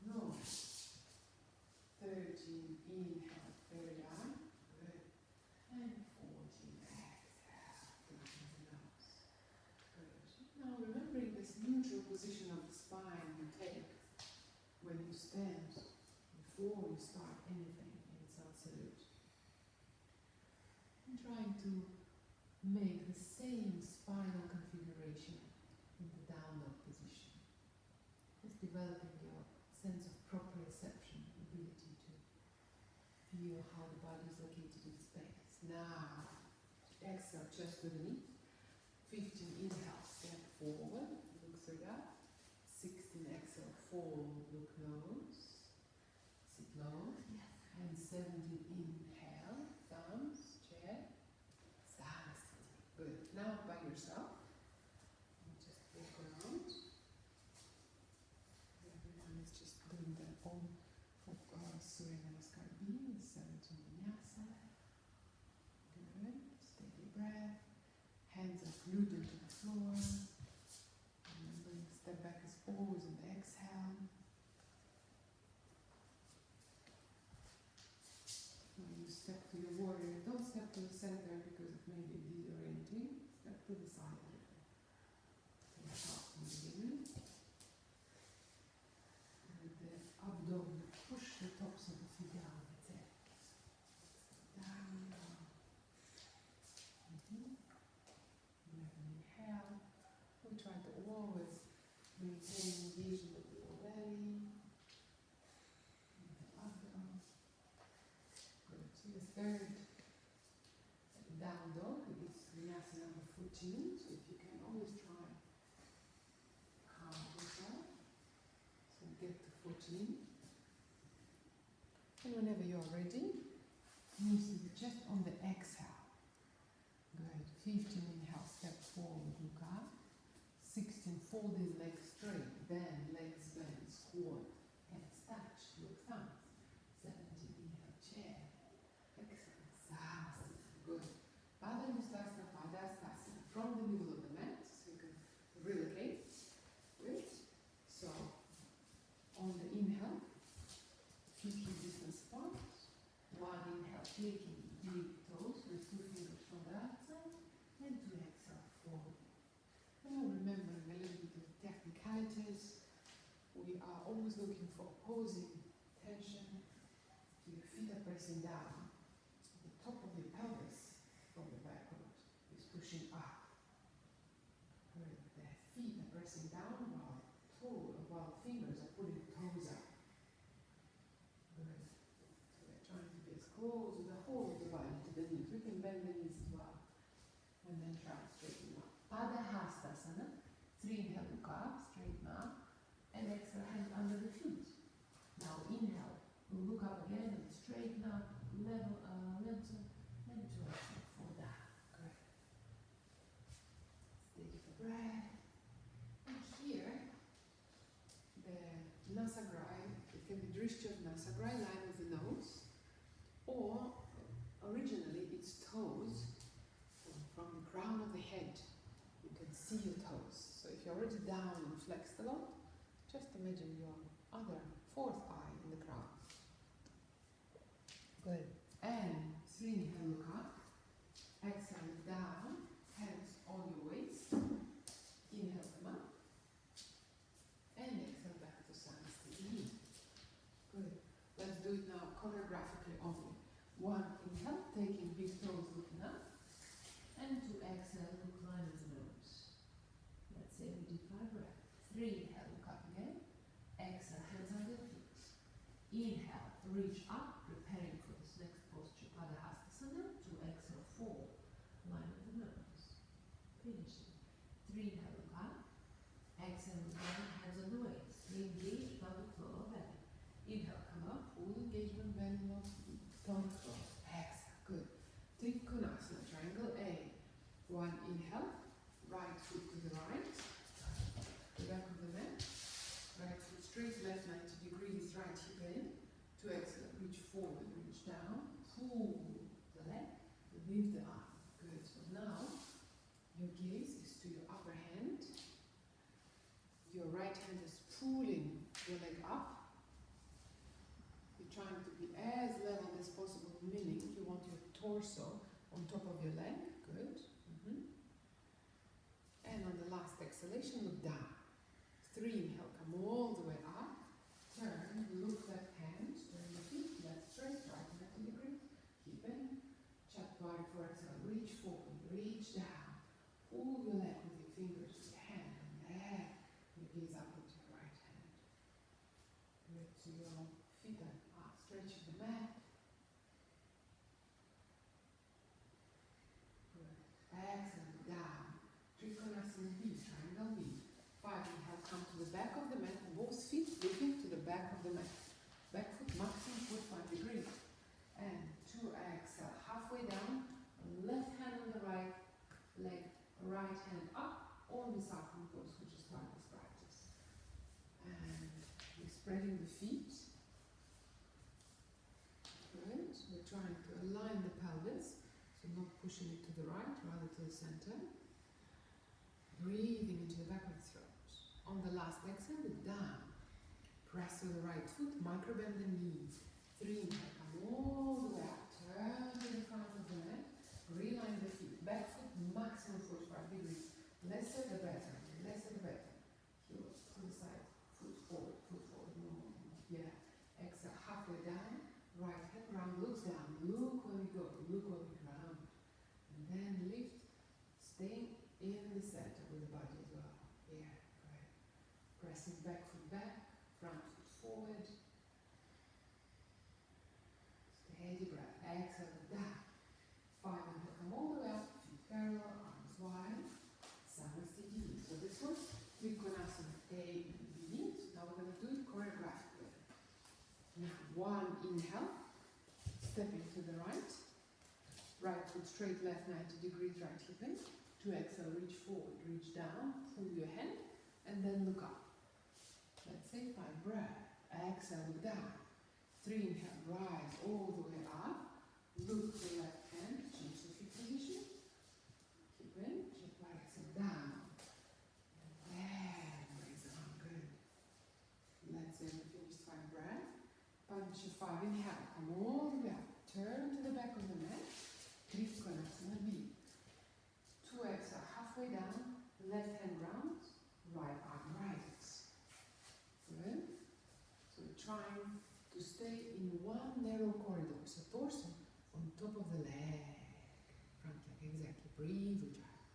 nose. 13 inhale, third eye. Good. And 14 exhale, down the nose. Good. Now remembering this neutral position of the spine you take when you stand before you start anything in Sat Salute. And trying to make the same spinal configuration in the down dog position. Just developing your sense of proprioception, ability to feel how the body is located in space. Now, exhale, chest to the knees. 15 inhale, step forward, look third eye. 16 exhale, fold, look nose. Sit low. And 17, inhale, thumbs, chair, Saraswati. Good. Now by yourself, you just walk around. Everyone is just doing their own Surya Namaskar being, 17 vinyasa. Good. Steady breath. Hands are glued into the floor. Remembering step back is always on the exhale. When you step to your warrior, don't step to the center because it may be disorienting. Step to the side a little. So start from the beginning. With the abdomen, push the tops of the feet down. That's it. Down, down. Inhale. We try to always maintain engagement with your belly. The abdomen. Good. So the third down dog is vinyasa number 14. So if you can always try calm yourself. So get to 14. And whenever you are ready, knees to the chest on the exhale. Good. 15, inhale, step forward, look up. 16, folded legs straight, bend, legs bend, squat, hands touch, look thumbs. 17, inhale, chair. Excellent. Saraswati. Good. Padangusthasana, Padasthasana. From the middle of the mat, so you can relocate. Good. So, on the inhale, feet hip distance apart. One inhale, taking big toes with 2 fingers from the outside, and 2 exhale, forward. Now remembering a little bit of technicalities, we are always looking for opposing tension. So your feet are pressing down. The top of your pelvis from the backward is pushing up. Good. The feet are pressing down while fingers are pulling toes up. Good. So we're trying to be as close to the whole of the body to the knees. We can bend the knees as well. And then try to straighten up. Padahastasana. 3 inhale, look up, straighten up. And exhale, hands under the feet. Now inhale, we'll look up again and straighten up, level, lengthen, and 2 exhale, fall down. Good. Take the breath. And here, the Nasagrai, it can be Drishti Nasagrai, line of the nose, or originally it's toes from the crown of the head. You can see your toes. So if you're already down and flexed a lot, just imagine your other 4th eye in the crown. Good. And 3 inhale, look up. Exhale, down. Hands on your waist. Inhale, come up. And exhale, back to Saraswati. Good. Let's do it now choreographically only. 1 inhale, taking big toes, looking up. And 2 exhale, look line of the nose. Let's say we did 5 breaths. 3 inhale, look up again. Exhale, hands under your feet. Inhale, reach up, preparing for this next posture, Padahastasana. 2 exhale, fall, line of the nose. Finishing. 3 inhale, look up. Exhale, look down, hands on the waist. Engage pelvic floor or belly. Inhale, come up, full engagement, belly, pelvic floor. Exhale, good. Trikonasana, triangle A. 1 inhale, right foot to the right, the back of the mat, right foot straight, left 90 degrees, right hip in. 2 exhale, reach forward, reach down, pull the leg, lift the arm. Good. So now your gaze is to your upper hand. Your right hand is pulling your leg up. You're trying to be as level as possible, meaning you want your torso on top of your leg. Good. And on the last exhalation, look down. 3 inhale, come all the way up. Turn, look left hand, turn the feet, left straight, right 90 degrees. Keep in. Chatwari for exhale, reach forward, reach down. Pull your leg with your fingers, with your hand, and there. Your gaze up with your right hand. Good, so your feet are up, stretching the mat. Good. Exhale, down. Trikonasana B, triangle B. 5 inhale, come to the back of the mat, both feet looking to the back of the mat. Back foot maximum 45 degrees. feet. Good. We're trying to align the pelvis, so not pushing it to the right, rather to the center. Breathing into the back of the throat. On the last exhale, look down. Press with the right foot, micro bend the knees. 3 inhale, come all the way up. Turn to the front of the mat. Realign the feet. Back foot, maximum 45 degrees. Lesser the better. Lesser the better. Heel to the side. Foot forward. No more. Yeah. Exhale, halfway down. Right hand round looks down. Look where we go. Look where we ground. And then lift. Staying in the center with the body as well. Yeah, great. Pressing back foot back. Front foot forward. Steady breath. Exhale, down. 5 inhale, come all the way up. Feet parallel, arms wide. Samastiti. So this one, Trikonasana A, B. Now we're going to do it choreographically. Now, 1 inhale. Stepping to the right. Right foot straight, left 90 degrees, right hip in. 2 exhale, reach forward, reach down, pull your hand, and then look up. Let's say 5 breath. Exhale, look down. 3 inhale, rise all the way up. Look to the left hand, change the feet position. Keep in, check right, exhale, down. And then raise the arm, good. Let's say we finished 5 breath. Punch 5, inhale, come all the way up. Turn to the back of the mat. Trikonasana B. 2 exhale, halfway down, left hand round, right arm rises. Good. So we're trying to stay in one narrow corridor. So torso on top of the leg. Front leg, exactly. Breathe, ujjayi.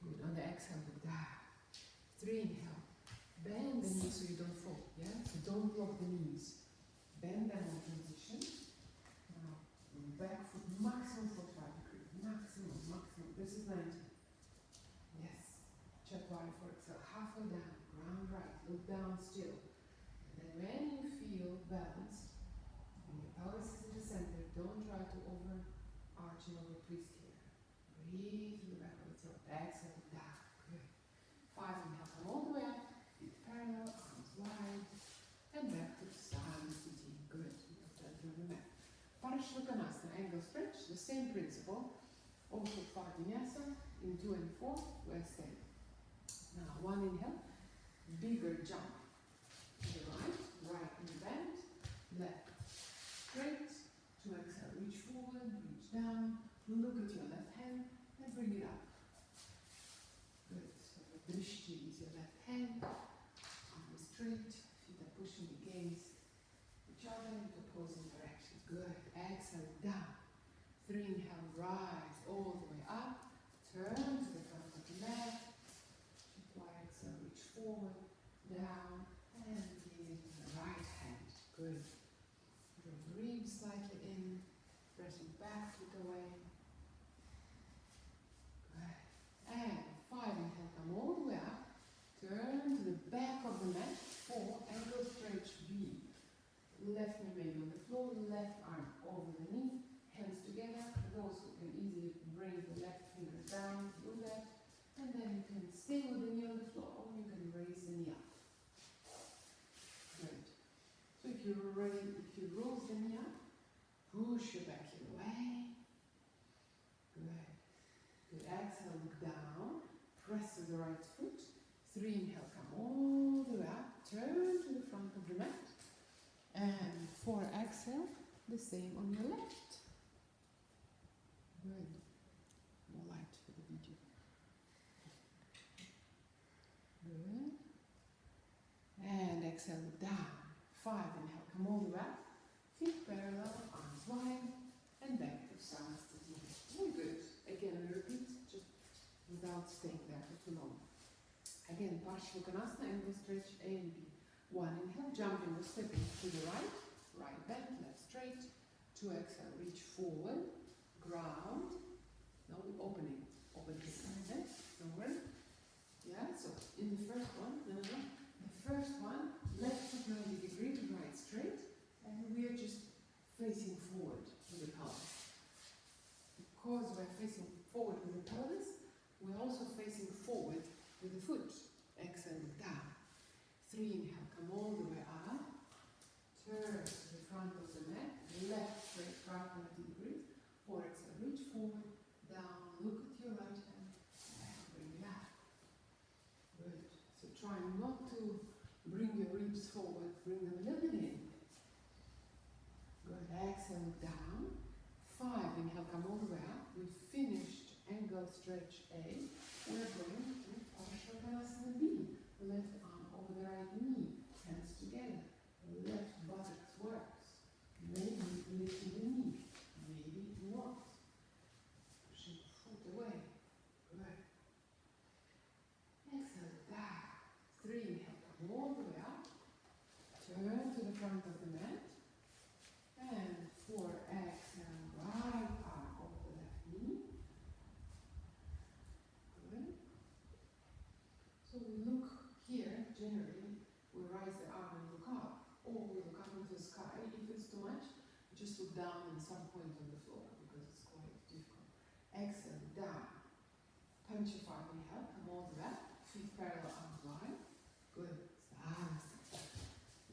Good. On the exhale, look down. 3 inhale. Bend the knees so you don't fall. Yeah? So don't block the knees. Bend them on transition. Now, back foot, maximum 45 degrees. Maximum. This is 90. Yes. Check body for exhale. Halfway down. Ground right. Look down still. And then when you feel balanced, and your pelvis is in the center, don't try to overarch and over twist here. Breathe through the back of the throat. Exhale down. Good. 5 inhale. Come all the way up. Feet parallel. Arms wide. And back to Samastiti. Good. Turn to the mat. Parashvakonasana. Angle stretch. The same principle. Also 5 vinyasa. In 2 and 4, we're staying. Now 1 inhale. Bigger jump. To the right. Right knee bend. Left straight. 2 exhale. Reach forward. Reach down. Look at your left hand. And bring it up. Good. So the drishti is your left hand. Arm is straight. Feet are pushing against each other into opposing directions. Good. Exhale down. 3 inhale. Rise all the way up. Turn to the front of the mat. Exhale. Reach forward. Down. And begin with the right hand. Good. Draw the ribs slightly in. Pressing back foot away. Good. And 5 inhale. Come all the way up. Turn to the back of the mat. 4 angle stretch B. Left knee maybe on the floor. Left arm over the knee. Hands together. For those who can easily bring the left finger down, do that. And then you can stay with the knee on the floor, or you can raise the knee up. Good. So if you're ready, if you roll the knee up, push your back heel away. Good. Good. Exhale, look down. Press with the right foot. 3 inhale, come all the way up. Turn to the front of the mat. And 4 exhale, the same on your left. Good. More light for the video. Good. And exhale, look down. 5 inhale, come all the way up. Feet parallel, arms wide, and back to Samastiti. Very good. Again, we repeat, just without staying there for too long. Again, Parashvakonasana, angle stretch A and B. 1 inhale, jumping or stepping to the right. Right bend, left straight. 2 exhale, reach forward. Ground. Now we're opening. Open the side. Don't worry. Yeah, so in the first one, no. The first one, left foot 90 degrees, right straight. And we are just facing forward with the pelvis. Because we're facing forward with the pelvis, we're also facing forward with the foot. Exhale, down. 3 inhale, come all the way up. exhale, look down. 5, inhale, come all the way up. We finished angle stretch A. We're going to Ashtanga B. Left arm over the right knee, hands together. Left buttocks works. Maybe lifting the knee. Maybe it works. Pushing the foot away. Good. Exhale, down. 3, inhale, come all the way up. Turn to the front of the mat. And 4, exhale, right arm over the left knee. Good. So we look here, generally, we raise the arm and look up, or we look up into the sky. If it's too much, just look down at some point on the floor, because it's quite difficult. Exhale, down. Punch your 5, inhale, come all the way up. Feet parallel, arms wide. Good.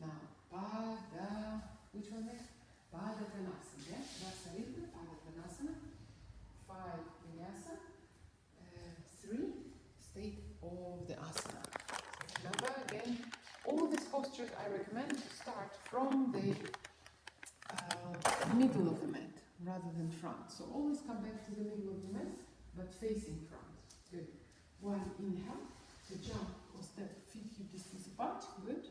Now, which one next? Pada Konasana, yeah? Vasarita, Pada Konasana. 5, Vinyasa. 3, state of the asana. So remember, again, all these postures I recommend to start from the middle of the mat, rather than front. So always come back to the middle of the mat, but facing front. Good. 1, inhale, to jump or step feet hip distance apart. Good.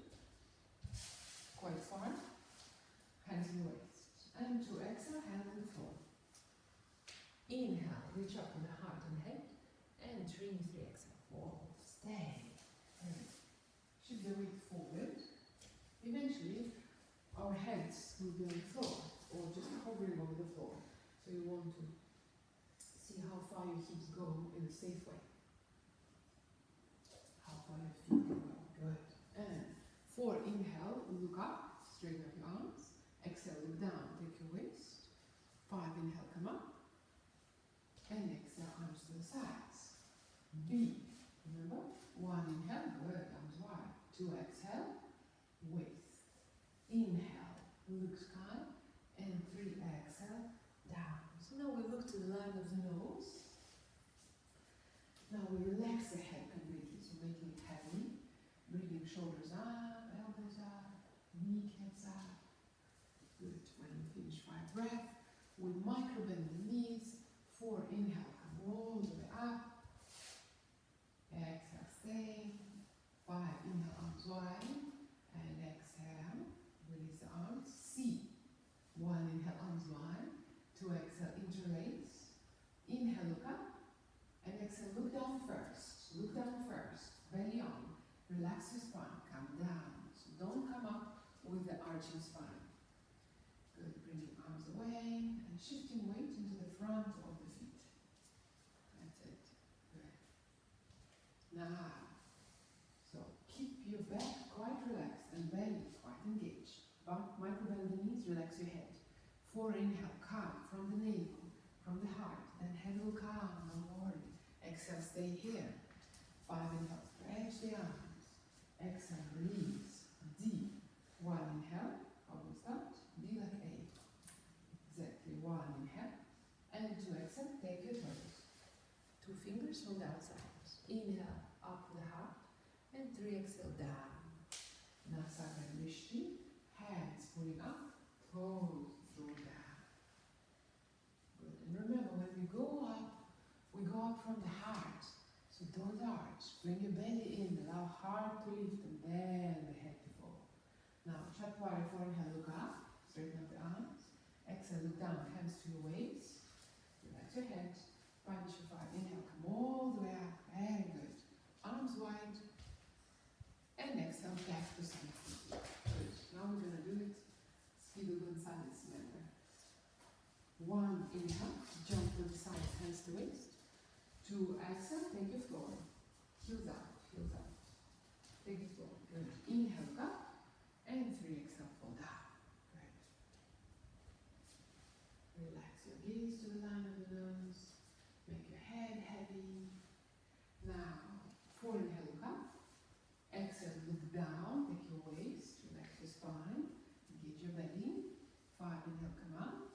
Quite far. Hands in the waist. And 2, exhale, hand on the floor. Inhale, reach up with the heart and head. And 3, exhale, forward. Stay. Shift the weight forward. Eventually, our heads will be on the floor, or just hovering over the floor. So you want to see how far your hips go in a safe way. How far your feet can go. Good. And 4, inhale, look up, straighten up your arms. Exhale, look down, take your waist. 5, inhale, come up. And exhale, arms to the sides. B, remember? 1, inhale, good, arms wide. 2, exhale, waist. Inhale, look sky. And 3, exhale, down. So now we look to the line of the nose. Now we relax the head completely, so making it heavy. Bringing shoulders up, elbows up, kneecaps up. Good. When we finish 5 breaths, we micro bend the knees. 4, inhale, come all the way up. Exhale, stay. 5, inhale, arms wide. And exhale, release the arms. C. 1, inhale, arms wide. 2, exhale, interlace. Inhale, look up. And exhale, look down first. Look down first. Belly on. Relax your spine. Come down. So don't come up with the arching spine. Good. Bringing arms away and shifting weight into the front of the feet. That's it. Good. Now, so keep your back quite relaxed and belly quite engaged. Micro bend the knees, relax your head. 4, inhale, come from the navel, from the heart. Then head will come, don't worry. Exhale, stay here. 5, inhale, stretch the arms. Exhale, release. D. 1, inhale, almost out. D like A. Exactly. 1, inhale. And 2, exhale, take your toes. 2 fingers from the outside. Inhale, up the heart. And 3, exhale, down. Nasaka Drishti. Hands pulling up. Toes draw down. Good. And remember, when we go up from the heart. So don't arch. Bring your belly in. Allow heart to lift and then the head to fall. Now, Chatwari 4, inhale, look up. Straighten up the arms. Exhale, look down. Hands to your waist. Relax your head. Punch your 5. Inhale, come all the way up. Very good. Arms wide. And exhale, back to center. Good. Now we're going to do it Skido Gonzalez manner. 1, inhale. Jump to the side. Hands to waist. 2, exhale, take your floor. Heels up, heels up. Take your floor. Good. Inhale, up. And 3, exhale, fall down. Good. Relax your gaze to the line of the nose. Make your head heavy. Now, 4, inhale, look up. Exhale, look down. Take your waist. Relax your spine. Engage your belly. 5, inhale, come up.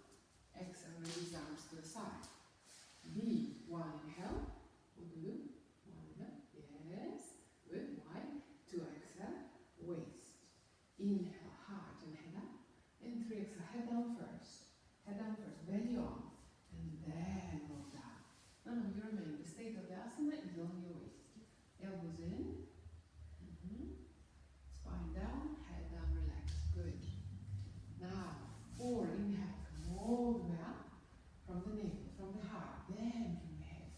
Exhale, release arms to the side. B, 1, inhale. What do you do? 1, inhale. Yes. Good. Wide. 2, exhale. Waist. Inhale, heart and head up. And 3, exhale. Head down first. Head down first, belly on, and then roll down. No, you remain. The state of the asana is on your waist. Elbows in. Spine down, head down, relax. Good. Now, 4, inhale, come all the way up from the navel, from the heart, then from the head.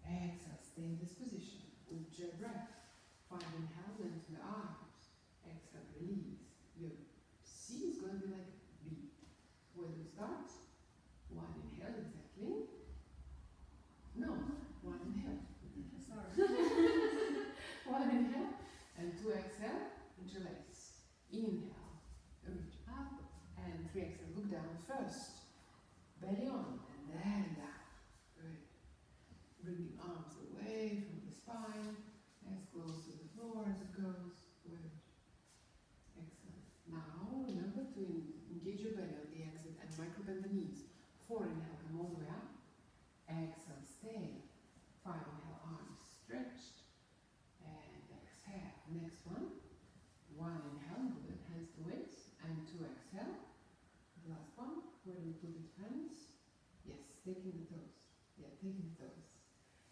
Exhale, stay in this position. Ujjayi breath. 5, inhale, then to the arms. Exhale, release. Your C is going to be like B. Where do we start? 1 inhale, exactly. No, 1 inhale. Sorry. 1 inhale, and 2 exhale, interlace. Inhale, reach up, and 3 exhale, look down first. Belly on, and then down. Good. Bringing arms away from the spine, as close to the floor as it goes. Good. Excellent. Now, remember to engage your belly on the exit and micro-bend the knees. 4, inhale, come all the way up. Exhale, stay. 5, inhale, arms stretched. And exhale. Next one. 1, inhale, good. Hands to waist. And 2, exhale. The last one. Where do we put it, hands? Yes, taking the toes. Yeah, taking the toes.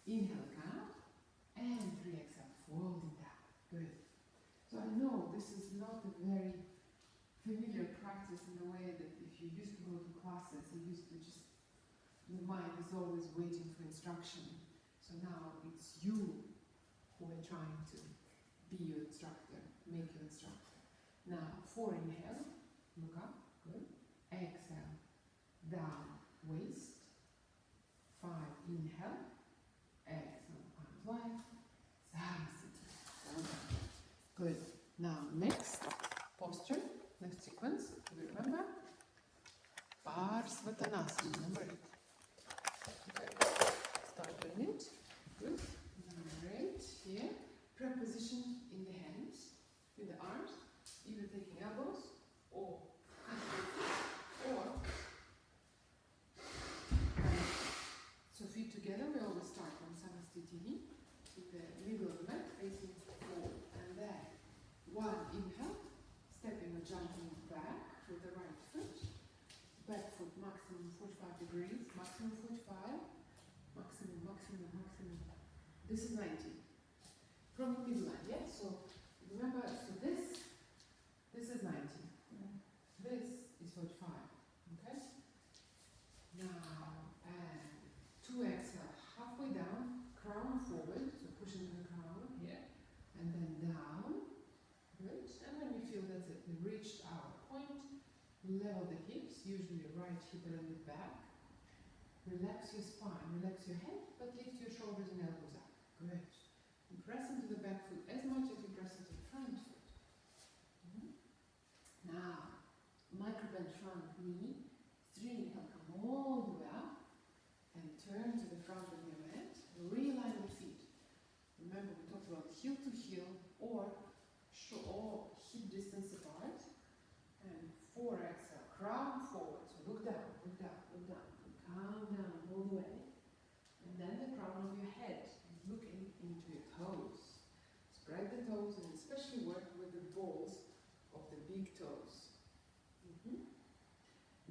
Inhale, come. And 3, exhale, folding down. Good. So I know this is not a very familiar practice in the way that if you used to go to classes, you used to just, the mind is always waiting for instruction. So now it's you who are trying to be your instructor, make your instructor. Now, 4, inhale, look up, good. Exhale, down, waist. 5, inhale, exhale, arms wide. Samasthiti. Good. Now, next posture, next sequence, do you remember? Parsvatanasana, number 8. Okay. Start doing it. Good. Number 8, here. Preposition in the hands, with the arms, either taking elbows or so feet together. We always start on Samasthiti with the middle of the mat facing forward, and then 1 inhale, stepping or jumping back with the right foot, back foot maximum 45 degrees, maximum 45, maximum. This is 90. From the middle line, yeah? So remember, so this is 90. This is 45. Okay? Now, and 2 exhale, halfway down, crown forward, so push into the crown here, and then down. Good. And when you feel that's it, we reached our point, level the hips, usually right hip a little bit back. Relax your spine, relax your head, but lift your shoulders and elbows up. Good. And press into the back foot as much as you press into the front foot. Now, micro-bend front knee. 3, inhale, come all the way up, and turn to the front of your mat. Realign the feet. Remember, we talked about heel to heel or hip distance apart. And 4, exhale, crown forward. So look down, look down, look down. Calm down all the way. And then the crown of your head is looking into your toes. Spread the toes and especially work with the balls of the big toes.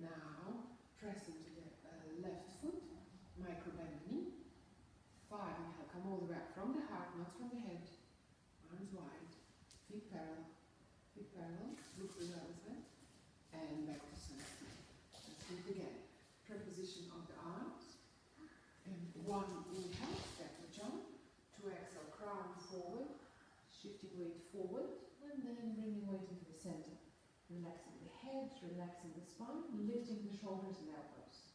Now, press into the left foot, micro-bend knee. 5, inhale, come all the way up from the heart, not from the head. Arms wide, feet parallel, look to the other side, and back to Samasthiti. Let's do it again. Preposition of the arms, and 1 inhale, step or jump. 2 exhale, crown forward, shifting weight forward, and then bringing weight into the center. Relaxing the head, relaxing the spine, lifting the shoulders and elbows.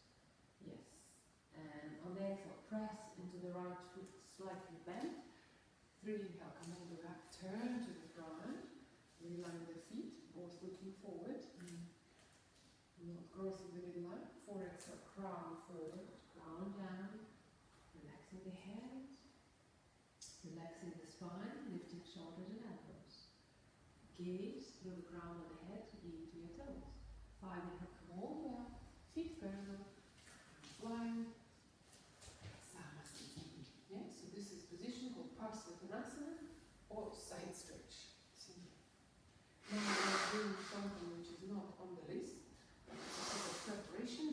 Yes. And on the exhale, press into the right foot, slightly bent. 3, inhale, come all the way up, turn to the front, realign the feet, both looking forward. Not crossing the midline. 4, exhale, crown forward, crown down, relaxing the head, relaxing the spine, lifting shoulders and elbows. Gaze through the crown of the head into your toes. 5, inhale, come all the way up, feet parallel, wide, Samasthiti. Yeah, so this is position called Parsvatanasana or side stretch. Now we're doing something which is not on the list, but it's a sort of preparation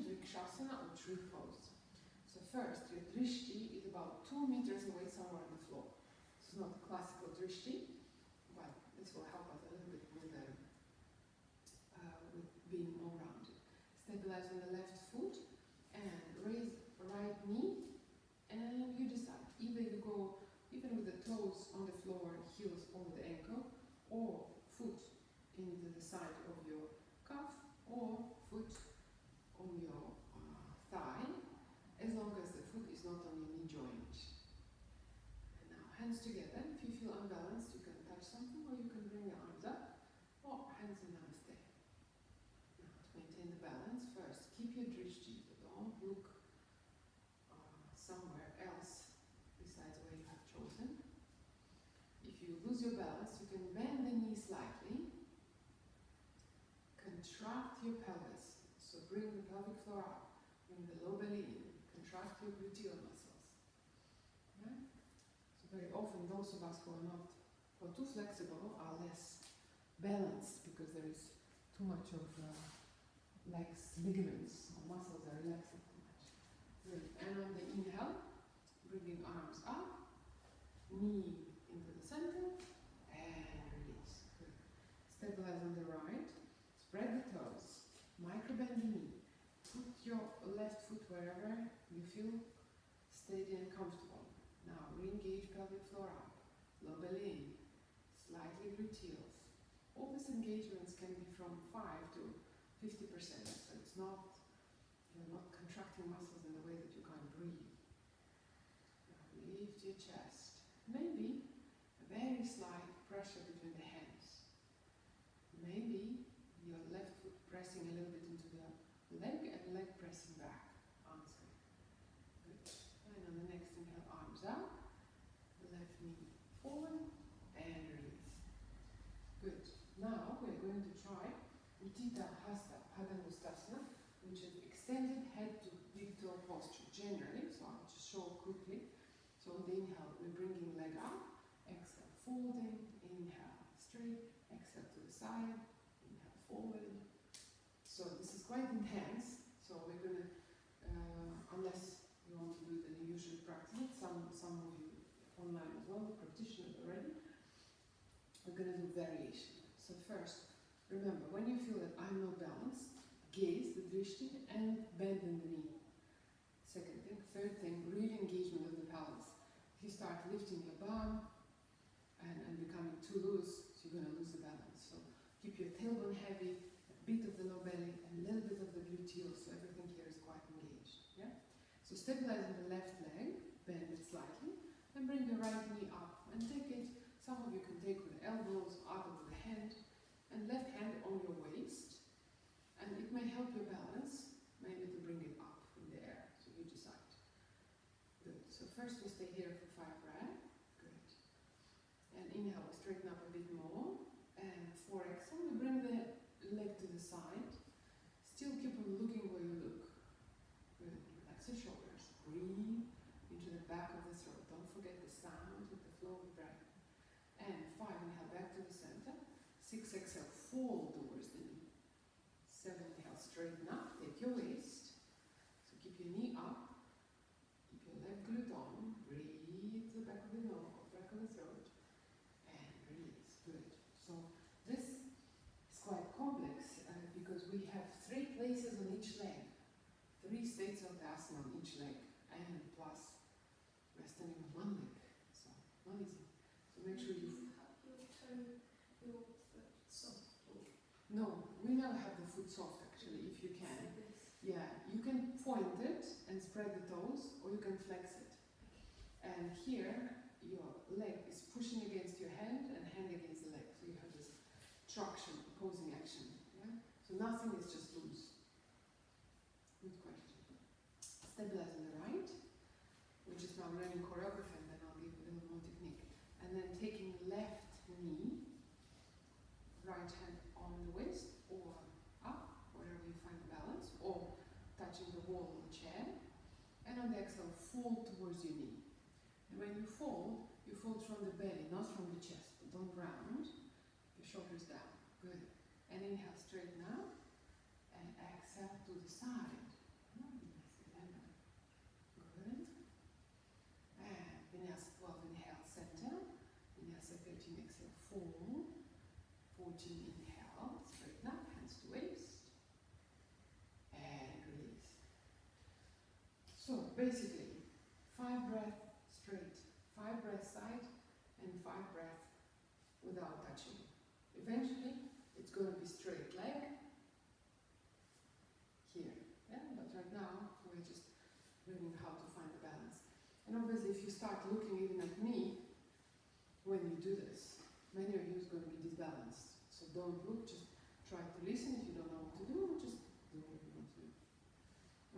floor. It's not classical drishti, but this will help us a little bit with being more rounded. Stabilize on the left foot and raise right knee, and you decide. Either you go even with the toes on the floor, heels over the ankle, or foot into the side of your calf, or foot on your thigh, as long as the foot is not on your knee joint. And now hands together. If you feel unbalanced, you can touch something, or you can bring your arms up, or hands in namaste. Now to maintain the balance, first keep your drishti, but don't look somewhere else besides where you have chosen. If you lose your balance, you can bend the knee slightly, contract your pelvis, so bring the pelvic floor up, bring the low belly in, contract your gluteal muscles. Right? So very often those of us who are too flexible are less balanced because there is too much of legs, ligaments, or muscles are relaxing too much. Good. And on the inhale, bringing arms up, knee into the center, and release. Good. Stabilize on the right, spread the toes, micro bend the knee. Put your left foot wherever you feel steady and comfortable. Now re-engage pelvic floor up, low belly in, slightly gluteals. All these engagements can be from 5 to 50%, so it's not, you're not contracting muscles in the way that you can't breathe. Now lift your chest. Maybe a very slight pressure between the hands. Maybe your left foot pressing a little bit into the leg and leg pressing back. Answer. Good. And on the next inhale, arms up, left knee forward, and release. Good. Now we're going to try Uttita Hasta Padangustasana, which is extended head to big toe posture generally, so I'll just show quickly. So on the inhale, we're bringing leg up, exhale, folding, inhale, straight, exhale to the side, inhale, forward. So this is quite intense, so we're going to, unless you want to do it in the usual practice, some of you online as well, practitioners already, we're going to do variation. So first, remember, when you feel that I'm not balanced, gaze the drishti and bend in the knee. Second thing. Third thing, real engagement of the pelvis. If you start lifting your bum and becoming too loose, so you're going to lose the balance. So keep your tailbone heavy, a bit of the low belly, and a little bit of the gluteals, so everything here is quite engaged. Yeah? So stabilize the left leg, bend it slightly, and bring the right knee up. And take it, some of you can take with the elbows, other with the hand, and left hand on your waist. And it may help your balance, maybe to bring it up in the air, so you decide. Good. So first we stay here for 5 breaths. Good. And inhale, we straighten up a bit more. And for exhale, we bring the leg to the side. Still keep on looking where you look. Good. Relax your shoulders. Breathe into the back of the throat. Don't forget the sound with the flow of breath. And 5, inhale back to the center. 6, exhale, fold towards the knee. 7, inhale, straighten up, take your waist. So keep your knee up. Keep your left glute on. Breathe to the back of the nose, back of the throat. And release. Good. So this is quite complex because we have 3 places on each leg. 3 states of the asana on each leg. And plus, we're standing on 1 leg. So, not easy. So make sure you... Your foot soft. No, we never have the foot soft actually, if you can. Yeah, you can point it and spread the toes, or you can flex it. And here, your leg is pushing against your hand and hand against the leg. So you have this traction, opposing action. Yeah? So nothing is just loose. Good question. Stabilize on the right, which is now learning choreography, and then I'll give a little more technique. And then taking left knee, right hand on the waist, or up, wherever you find the balance, or touching the wall of the chair. And on the exhale, fold towards your knee. And when you fold from the belly, not from the chest. But don't round. Your shoulders down. Good. And inhale, straighten up. And exhale to the side. Good. And vinyasa 12, inhale, learning how to find the balance. And obviously, if you start looking even at me when you do this, many of you is going to be disbalanced. So don't look, just try to listen. If you don't know what to do, just do what you want to do.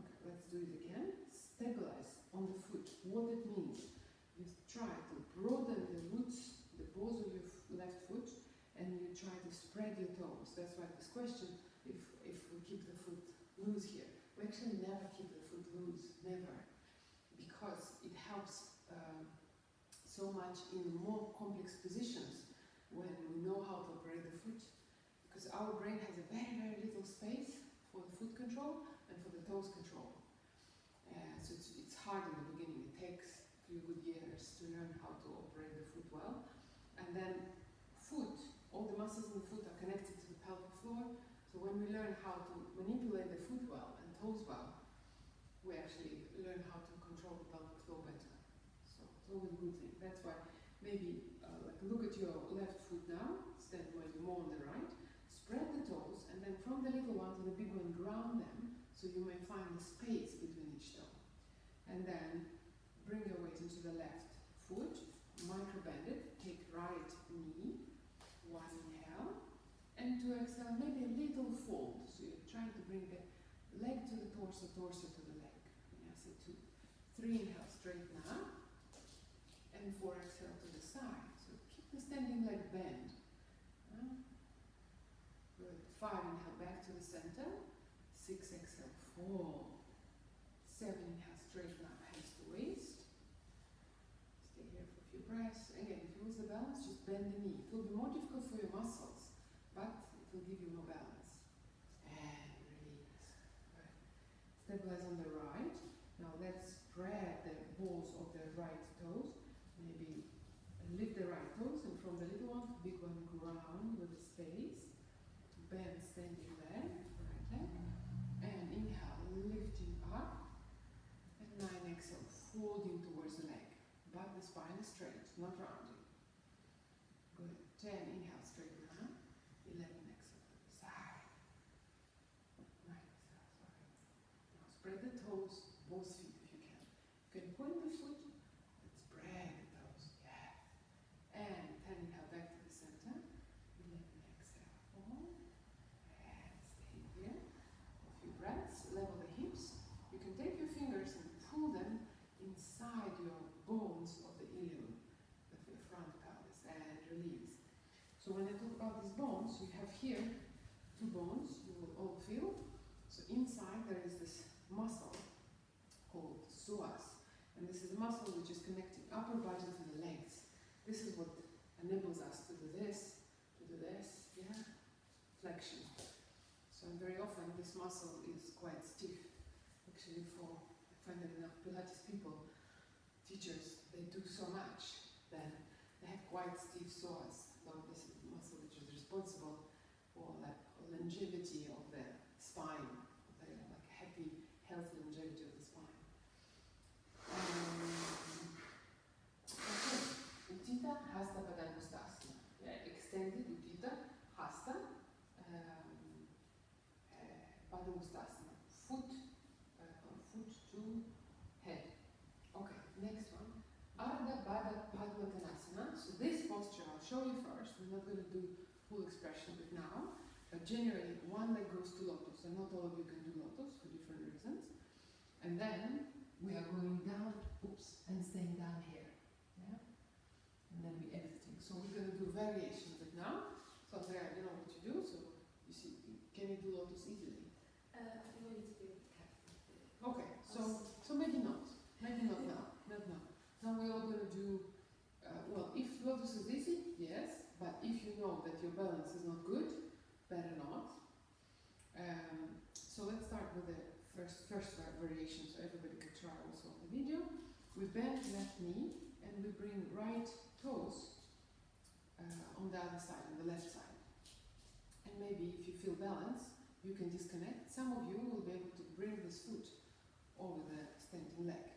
Okay, let's do it again. Stabilize on the foot. What it means, you try to broaden the roots, the balls of your left foot, and you try to spread your toes. That's why this question, if we keep the foot loose here, we actually never keep the foot loose, never, because it helps so much in more complex positions when we know how to operate the foot, because our brain has a very, very little space for the foot control and for the toes control. So it's hard in the beginning. It takes a few good years to learn how to operate the foot well. And then foot, all the muscles in the foot are connected to the pelvic floor. So when we learn how to manipulate the foot well and toes well, we actually learn how to control the pelvic floor better. So it's always a good thing. That's why maybe like look at your left foot now, stand maybe more on the right, spread the toes, and then from the little one to the big one, ground them so you may find the space between each toe. And then bring your weight into the left foot, micro bend it, take right knee, one inhale, and to exhale, maybe a little fold. So you're trying to bring the leg to the torso, torso to the leg. Yeah, so 2, 3 inhale, straighten up, and 4 exhale to the side. So keep the standing leg bend. Good. 5 inhale, back to the center. 6 exhale, fold. 7 inhale, straighten up, hands to waist. Stay here for a few breaths. Again, if you lose the balance, just bend the knee. It will be more difficult for your muscles, but it will give you more balance. And release. Right. Stabilize on the right. Now let's spread the balls of the right toes. Maybe lift the right toes, and from the little one to big one, ground with the space. Bend standing leg, right leg. And inhale, lifting up. And 9 exhale, folding towards the leg. But the spine is straight, not rounding. Good. 10 inhale, straighten up. 11 exhale to the side. 9 exhale, sorry. Now spread the toes, both feet if you can. You can point the foot and spread the toes. Yeah. And 10 inhale, back to the center. 11 exhale, fold. And stay here. A few breaths, level the hips. You can take your fingers and pull them inside your bones of the ilium, of your front pelvis, and release. So when I talk about these bones, you have here 2 bones, you will all feel. So inside there is this muscle called psoas, and this is a muscle which is connecting upper body to the legs. This is what enables us to do this, yeah, flexion. So very often this muscle is quite stiff. Actually, I find that enough Pilates people, teachers, they do so much that they have quite stiff psoas. So this is the muscle which is responsible for like longevity of the spine, the like happy, healthy longevity of the spine. Okay, Utthita Hasta Padangustasana. Yeah, extended Utthita Hasta Padangustasana. Foot to head. Okay, next one. Ardha Baddha Padmatanasana. So this posture I'll show you first. We're not going to do full expression with now, but generally one leg goes to lotus, and not all of you can do lotus for different reasons. And then we are going down, and staying down here. Yeah? And then we're exiting. So we're going to do variations with now. So there, you know what you do. So you see, can you do lotus easily? I think we need to do Okay, so maybe not now, not now. Now we're all going to do, well, if lotus is easy, yes, but if you know that your balance is not good, better not. So let's start with the first variation, so everybody can try also on the video. We bend left knee, and we bring right toes on the other side, on the left side. And maybe if you feel balance, you can disconnect. Some of you will be able to bring this foot over the standing leg.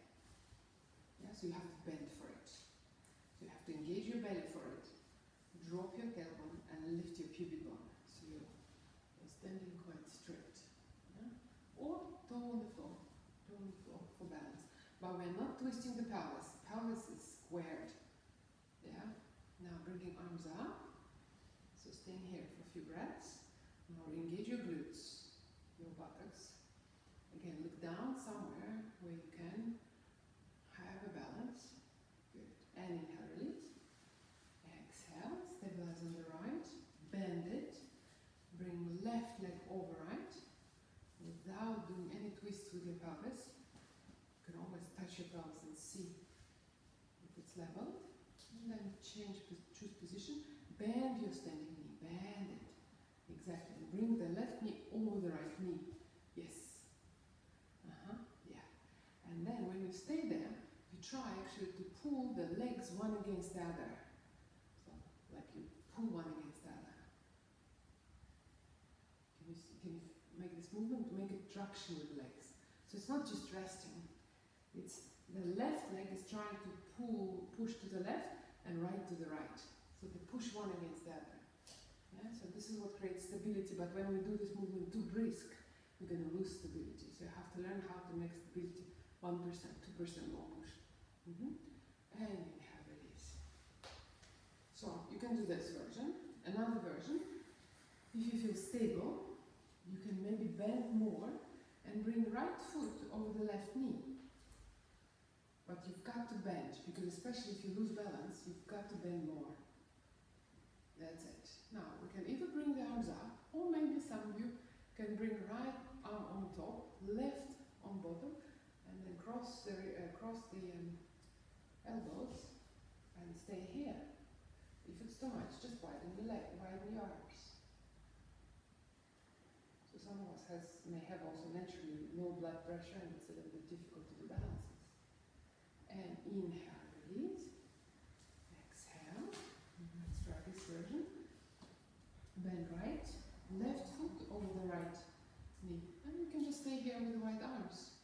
Yeah, so you have to bend for it. So you have to engage your belly for it. Drop your tailbone and lift your pubic bone. So you're standing quite straight. Yeah? Or toe on the floor for balance. but we're not twisting the pelvis. The pelvis is squared. Yeah. Now bringing arms up. So staying here for a few breaths. Now engage your glutes, your buttocks. Again, look down somewhere where you can have a balance. Good. And inhale, release. Exhale, stabilize on the right. Bend it. Bring left leg over right. Without doing any twists with your pelvis. You can always touch your pelvis and see if it's leveled. And then choose position. Bend your standing knee. Bend it. Exactly. Bring the left knee over the right knee. Yes. Yeah. And then when you stay there, you try actually to pull the legs one against the other. So, like you pull one against the other. Can you make this movement? Make a traction with the legs. So it's not just resting. It's the left leg is trying to push to the left and right to the right. So they push one against the other. Yeah? So this is what creates stability. But when we do this movement too brisk, we're going to lose stability. So you have to learn how to make stability 1%, 2% more push. And inhale, release. So you can do this version. Another version, if you feel stable, you can maybe bend more and bring right foot over the left knee. But you've got to bend, because especially if you lose balance, you've got to bend more. That's it. Now, we can either bring the arms up, or maybe some of you can bring right arm on top, left on bottom, and then cross the elbows and stay here. If it's too much, just widen your leg, widen your arms. So some of us may have also naturally low blood pressure, and it's a little bit difficult to do balances. And inhale, release. Exhale. Let's try this version. Bend right, left foot over the right knee. And you can just stay here with the wide arms.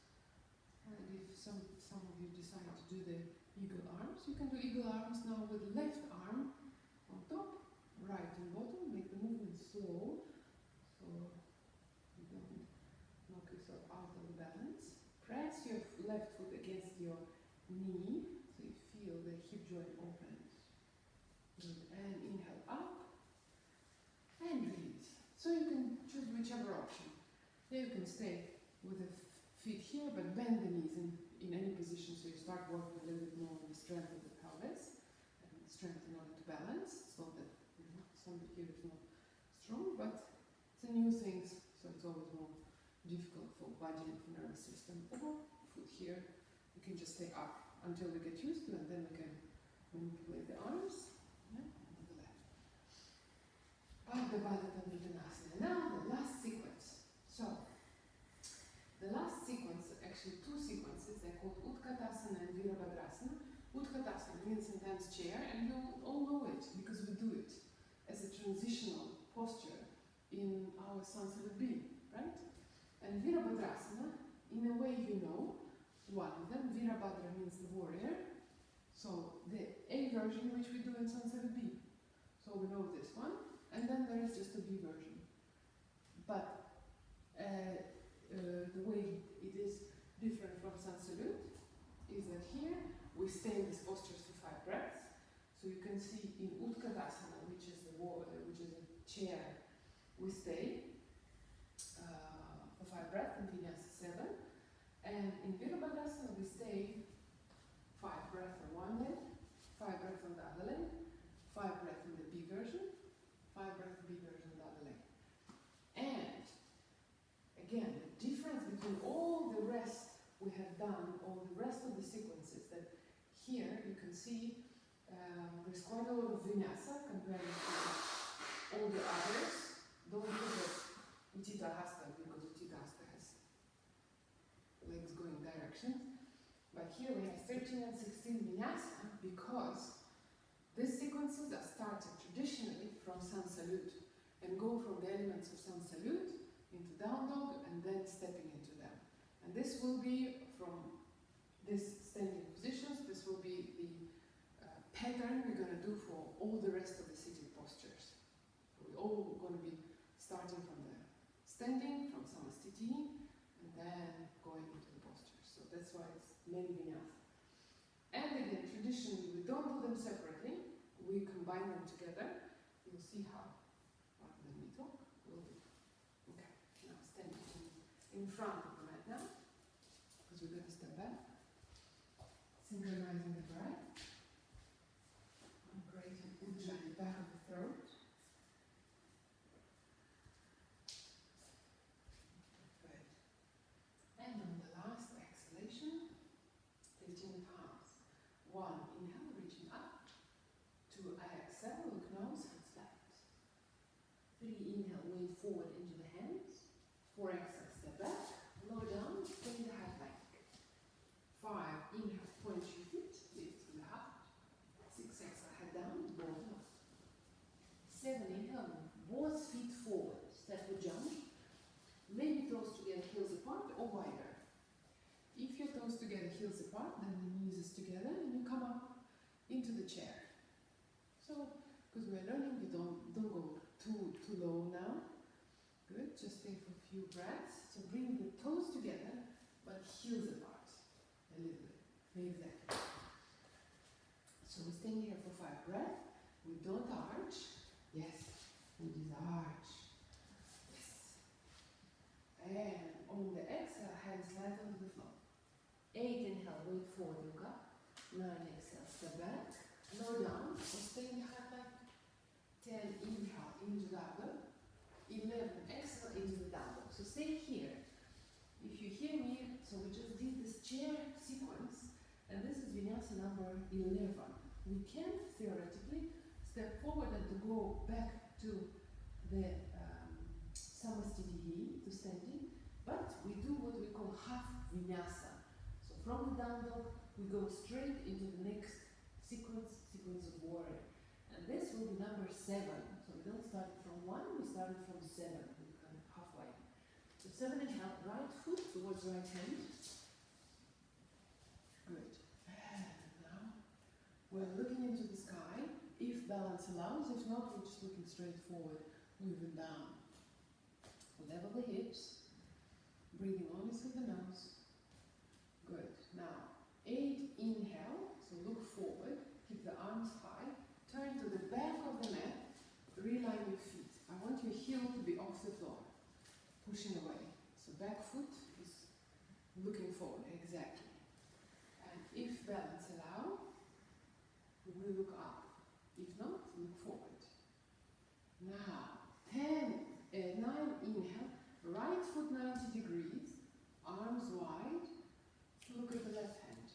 And if some of you decide to do the eagle arms, you can do eagle arms now with left arm on top, right and bottom. Make the movement slow, so you don't knock yourself out of the balance. Press your left foot against your knee, so you feel the hip joint opens. Good. And inhale up and release. So you can choose whichever option. Here you can stay with the feet here, but bend the knees in any position, so you start working a little bit more on the strength of the pelvis and strength in order to balance. It's not that somebody here is not strong, but it's a new thing, so it's always more difficult for body and for nervous system. Or foot here, you can just stay up until we get used to it, and then we can manipulate the arms. Yeah, and the left. Ardha Baddha Uttanasana. Now the last sequence. So the last sequence, actually two sequences, they're called Utkatasana and Virabhadrasana. Utkatasana means intense chair, and you all know it because we do it as a transitional posture in our Sanskrit being, right? And Virabhadrasana, in a way you know, one of them, Virabhadra means the warrior. So the A version which we do in Sanskrit B. So we know this one, and then there is just a B version. But the way it is different from Sanskrit is that here we stay in these postures for 5 breaths. So you can see in Utkatasana, which is a chair, we stay for 5 breaths, in Vinyasa 7. And in Virabhadrasana we stay 5 breaths on one leg, 5 breaths on the other leg, 5 breaths in the B version, 5 breaths B version on the other leg. And again, the difference between all the rest we have done, all the rest of the sequences, that here you can see there's quite a lot of vinyasa compared to all the others. Don't look at Utthita Hasta, because Utthita Hasta has legs going directions. But here we have 13 and 16 vinyasa because these sequences are started traditionally from Sansalute and go from the elements of Sansalute into down dog and then stepping into them. And this will be from these standing positions, this will be the pattern we're going to do for all the rest of the seated postures. We're all going to be starting from the standing, from Samastiti, and then going into the postures. So that's why it's many vinyasa. And again, traditionally, we don't do them separately, we combine them together. You'll see how, rather than we talk, we'll do. Okay, now standing in front of the mat now, because we're going to step back. Synchronizing the breath. Creating ujjayi in the back of the throat. Good. And on the last exhalation, lifting the palms. One, inhale, reaching up. Two, exhale, look nose, hands left. Three, inhale, weight forward into the hands. Four, exhale, step back. Lower down, bring the heart back. Five, inhale, point your feet, lift through the heart. Six, exhale, head down, both up. Seven, inhale, both feet forward, step or jump. Maybe toes together, heels apart, or wider. If your toes together, heels apart, then the knees is together, and you come up into the chair. So, because we're learning, we don't go too low now. Good, just stay for a few breaths. So bring the toes together, but heels apart a little bit. Exactly. So we're staying here for 5 breaths. We don't arch. Yes, we just arch. Yes. And on the exhale, hands flat onto the floor. 8, inhale, weight forward, look up. 9, exhale, step back. Lower down, or stay in the heart back. 10, inhale, into the upper. 11, exhale, into the down dog. So stay here. If you hear me, so we just did this chair sequence, and this is vinyasa number 11. We can theoretically step forward and to go back to the samasthiti, to standing, but we do what we call half vinyasa. So from the down dog, we go straight into the next sequence of warrior. And this will be number 7. So we don't start from 1, we started from 7. We're kind of halfway. So 7 inhale, right foot towards right hand. Good. And now we're looking into the sky, if balance allows. If not, we're just looking straight forward, moving down. Level the hips, breathing only through the nose. Good. Now, 8, inhale, so look forward, keep the arms high, turn to the back of the mat, realign your feet. I want your heel to be off the floor, pushing away. So back foot is looking forward, exactly. And if balance allow, we look up. If not, look forward. Now, 9, inhale, right foot 90 degrees, arms wide, look at the left hand.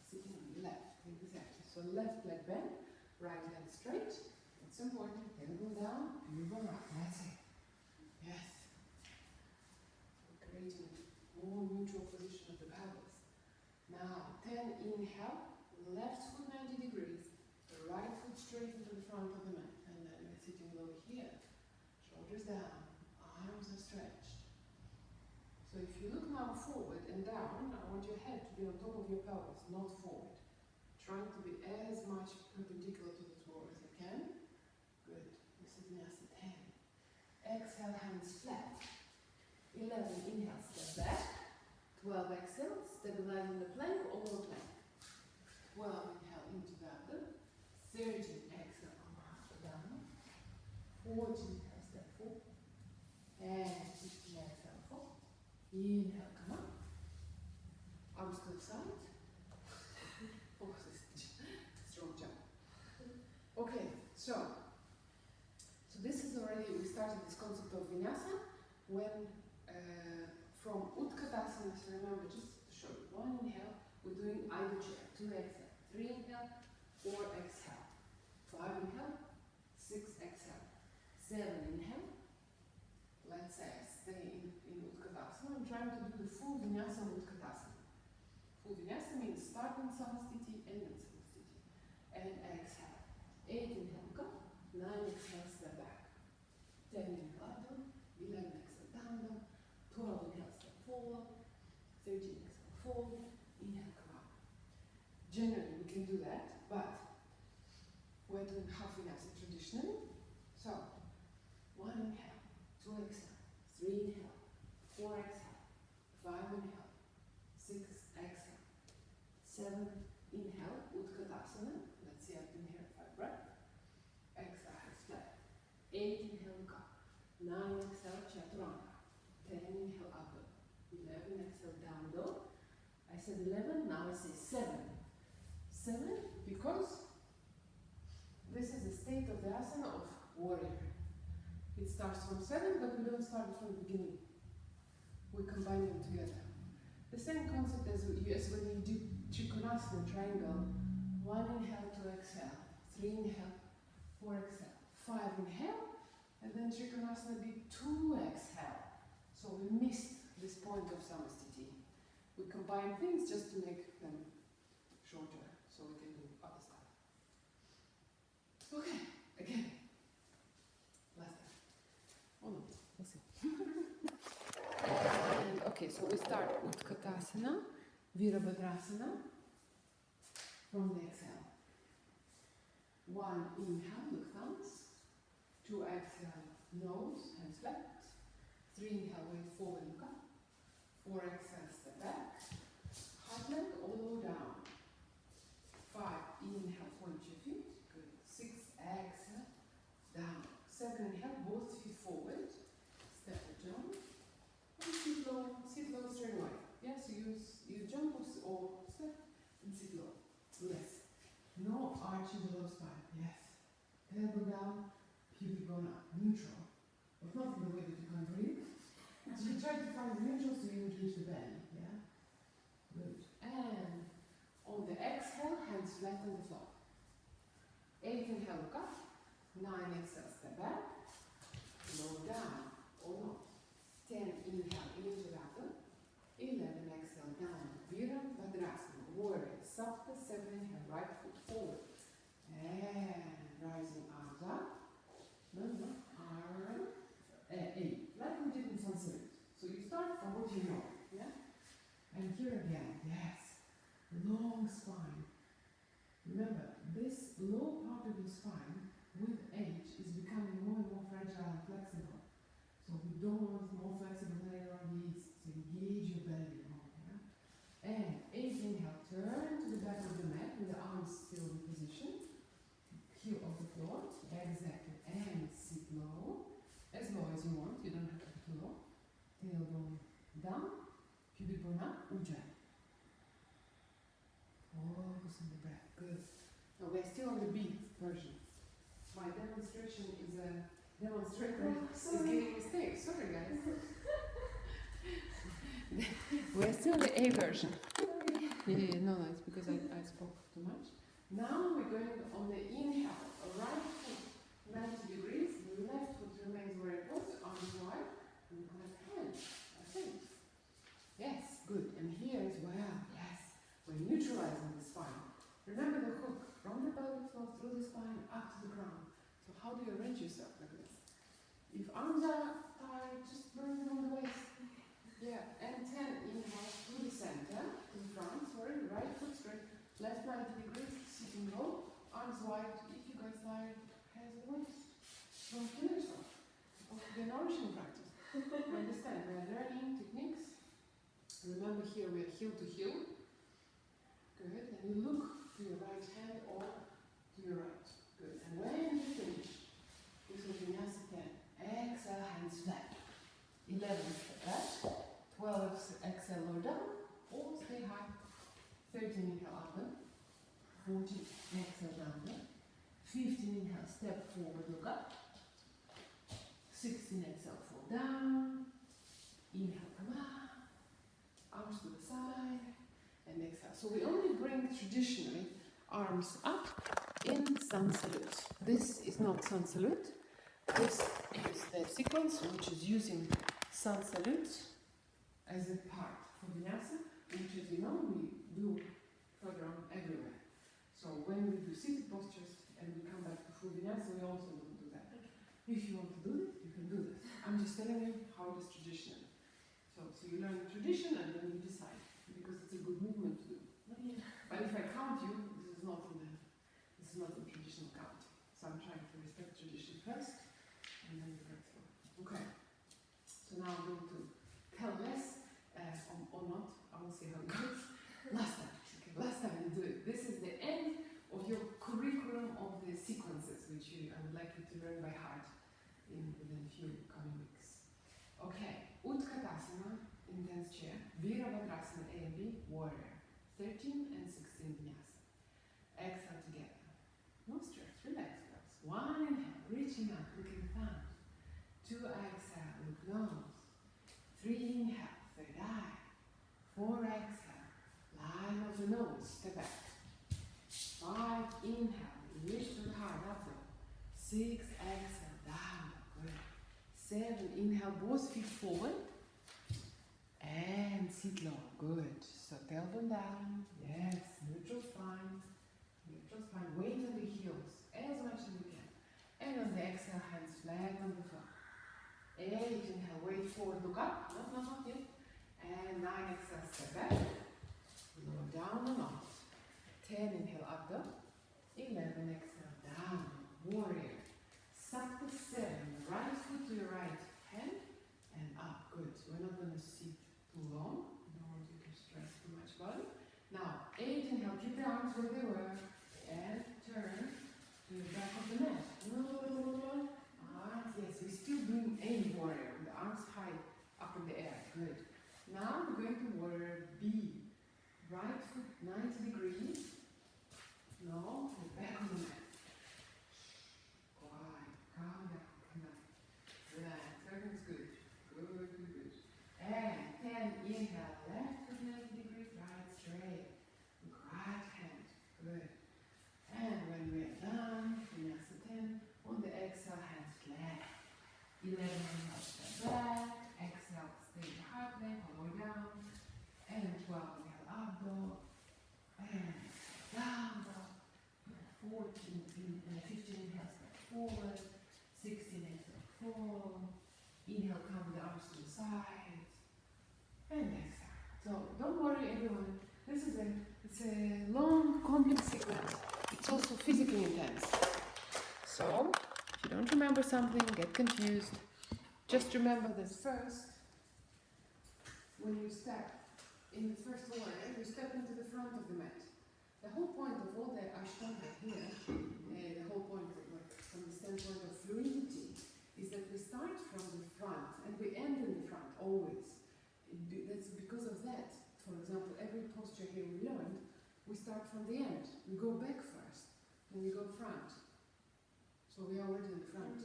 Sitting on the left, exactly. So left leg bent, right hand straight. It's important. Elbow down, elbow up. That's it. Yes. We're creating more neutral position of the pelvis. Now, 10, inhale, left foot 90 degrees, the right foot straight into the front of the mat. And then we're sitting low here. Shoulders down, arms are stretched. So if you look now forward and down, I want your head to be on top of your pelvis, not forward. Trying to be as much perpendicular to the floor as I can. Good. This is vinyasa 10. Exhale, hands flat. 11, inhale, step back. 12, exhale, stabilizing the plank or lower plank. 12, inhale, into the other. 13, exhale, come up, down. 14, inhale, step forward. And 15, exhale, forward. Inhale, come up. Arms to the side. Oh, this is strong jump. Okay, so this is already, we started this concept of vinyasa when from Utkatasana, so remember just to show you, 1 inhale, we're doing either chair, 2 exhale, 3 inhale, 4 exhale, 5 inhale, 6 exhale, 7 inhale. Let's say I stay in Utkatasana. I'm trying to do the full vinyasa Utkatasana. Full vinyasa means start in samasthiti, end in samasthiti. And exhale. 8 inhale, go. 9 exhale, step back. 10 inhale, up down. 11 exhale, down dog. 12 inhale, step forward. 13 exhale, forward. Inhale, come up. Generally, we can do that, but we're doing half vinyasa traditionally. So, 1 inhale, 2 exhale, 3 inhale, 4 exhale, 5 inhale, 6 exhale. 10, inhale up, 11, exhale down dog. I said 11, now I say 7. 7 because this is the state of the asana of warrior. It starts from 7, but we don't start it from the beginning. We combine them together. The same concept as when you do Trikonasana triangle. 1 inhale, 2 exhale, 3 inhale, 4 exhale, 5 inhale, and then Trikonasana be 2 exhale. So we missed this point of Samastiti. We combine things just to make them shorter, so we can do other stuff. Okay, again. Last time. Oh no, we'll see. And okay, so we start Utkatasana, Virabhadrasana, from the exhale. 1 inhale, look thumbs. 2 exhale, nose, hands left. 3 inhale, way forward, look up. 4 exhale, step back. Hard leg all the way down. 5 inhale, point your feet. Good. 6 exhale, down. 7 inhale, both feet forward. Step or jump. And sit low straight away. Yes, you jump or step and sit low. Yes. No arch in the low spine. Yes. Elbow down, pubic bone up. Neutral. But not in the way that you can't breathe. So you try to find neutral so you don't reach the belly. Yeah? Good. And on the exhale, hands flat on the floor. 8 inhale, look up. 9 exhale, step back. Low down. Or not. 10 inhale, into Radha. 11 exhale, down. Virabhadrasana. Warrior. Sapta. 7 inhale, right foot forward. And rising arms up. No. Arm. 8. Like we did in Sanskrit. So you start from what you know. Yeah? And here again, yes. Long spine. Remember, this low part of the spine with age is becoming more and more fragile and flexible. So we don't want it more flexible than around the east. So engage your belly more. Yeah? And 8 inhale, turn to the back of the mat with the arms still in position. Heel of the floor. Exactly. And sit low. As low as you want. You don't have to be too low. Tailbone down. Pubic bone up. Ujjayi. Focus on the breath. Good. Now we're still on the beat version. My demonstration is a demonstrator is getting mistakes. Sorry guys. We're still on the A version. Yeah, no, it's because I spoke too much. Now we're going on the inhale. Right foot 90 degrees. The left foot remains where it was. Arms wide. And left hand. That's it. Yes, good. And here is where, yes, we're neutralizing the spine. Remember the hook from the pelvic floor through the spine up to the ground. So how do you arrange yourself like this? If arms are tight, just bring them on the waist. Yeah, and 10 inhale through the center, in front, sorry, right foot straight, left 90 degrees, sitting low, arms wide. If you guys tired, hands on the waist. Don't kill yourself. It's supposed to be a nourishing practice. Understand, we're learning techniques. Remember here we're heel to heel. Good, and you look to your right hand or to your right. Good, and when you finish, this will be Vinyasa 10. Exhale, hands flat. 11, step back. 12, exhale, lower down, or stay high. 13, inhale, up. 14, exhale, down. 15, inhale, step forward, look up. 16, exhale, fall down. Inhale, come up. Arms to the side. And exhale. So we only bring traditionally arms up in sun salute. This is not sun salute. This is the sequence which is using sun salute as a part for Vinyasa, which, as you know, we do further on everywhere. So when we do seated postures and we come back to full Vinyasa, we also do that. If you want to do it, you can do this. I'm just telling you how it is traditional. So you learn the tradition and then you decide, because it's a good movement to do. But if I count you, this is not in traditional counting. So I'm trying to respect tradition first, and then we break through. Okay. So now I'm going to tell less, or not. I will see how it goes. Last time you do it. This is the end of your curriculum of the sequences, which I would like you to learn by heart within a few coming weeks. Okay. Utkatasana. intense chair. Virabhadrasana A and B, warrior. 13 and 16 vinyasa. Exhale together. No stress, relax girls. 1 inhale, reaching up, looking thumb. 2 exhale, look nose. 3 inhale, third eye. 4 exhale, line of the nose, step back. 5 inhale, lift the heart up though. 6 exhale, down, good. 7 inhale, both feet forward. And sit low, good. So tailbone down, yes, neutral spine. Neutral spine, weight on the heels as much as you can. And on the exhale, hands flat on the floor. 8 inhale, weight forward, look up. No, not yet. And 9 exhale, step back. Lower down and out. 10 inhale, up dog. 11 exhale, down. Warrior. Sakta 7. Right foot to your right hand. And up. Good. We're not going to sit too long. Don't want you to stress too much body. Now, 8 inhale, keep the arms where they were. And turn to the back of the mat. Arms, yes, we're still doing a warrior. The arms high up in the air. Good. Now we're going to warrior B. Right foot 90 degrees. No, the back of the mat. Quiet, calm down, come on. Relax, everything's good. Good, good, good. And 10 inhale, left foot 90 degrees, right straight. Look right hand. Good. And when we're done, vinyasa 10, on the exhale, hands flat. 11 inhale, step back. Exhale, stay the heart length, all the way down. And 12 inhale, up dog. And down dog. 15 inhale, step forward. 16 exhale, fall. Inhale, come the arms to the sides. And exhale. So don't worry everyone. This is it's a long, complex sequence. It's also physically intense. So, if you don't remember something, get confused, just remember that first, when you step in the first warrior, you step into the front of the mat. The whole point of all the Ashtanga here, the whole point of, from the standpoint of fluidity, is that we start from the front and we end in the front, always. That's because of that. For example, every posture here we learned, we start from the end. We go back first, then we go front. So we are already in the front.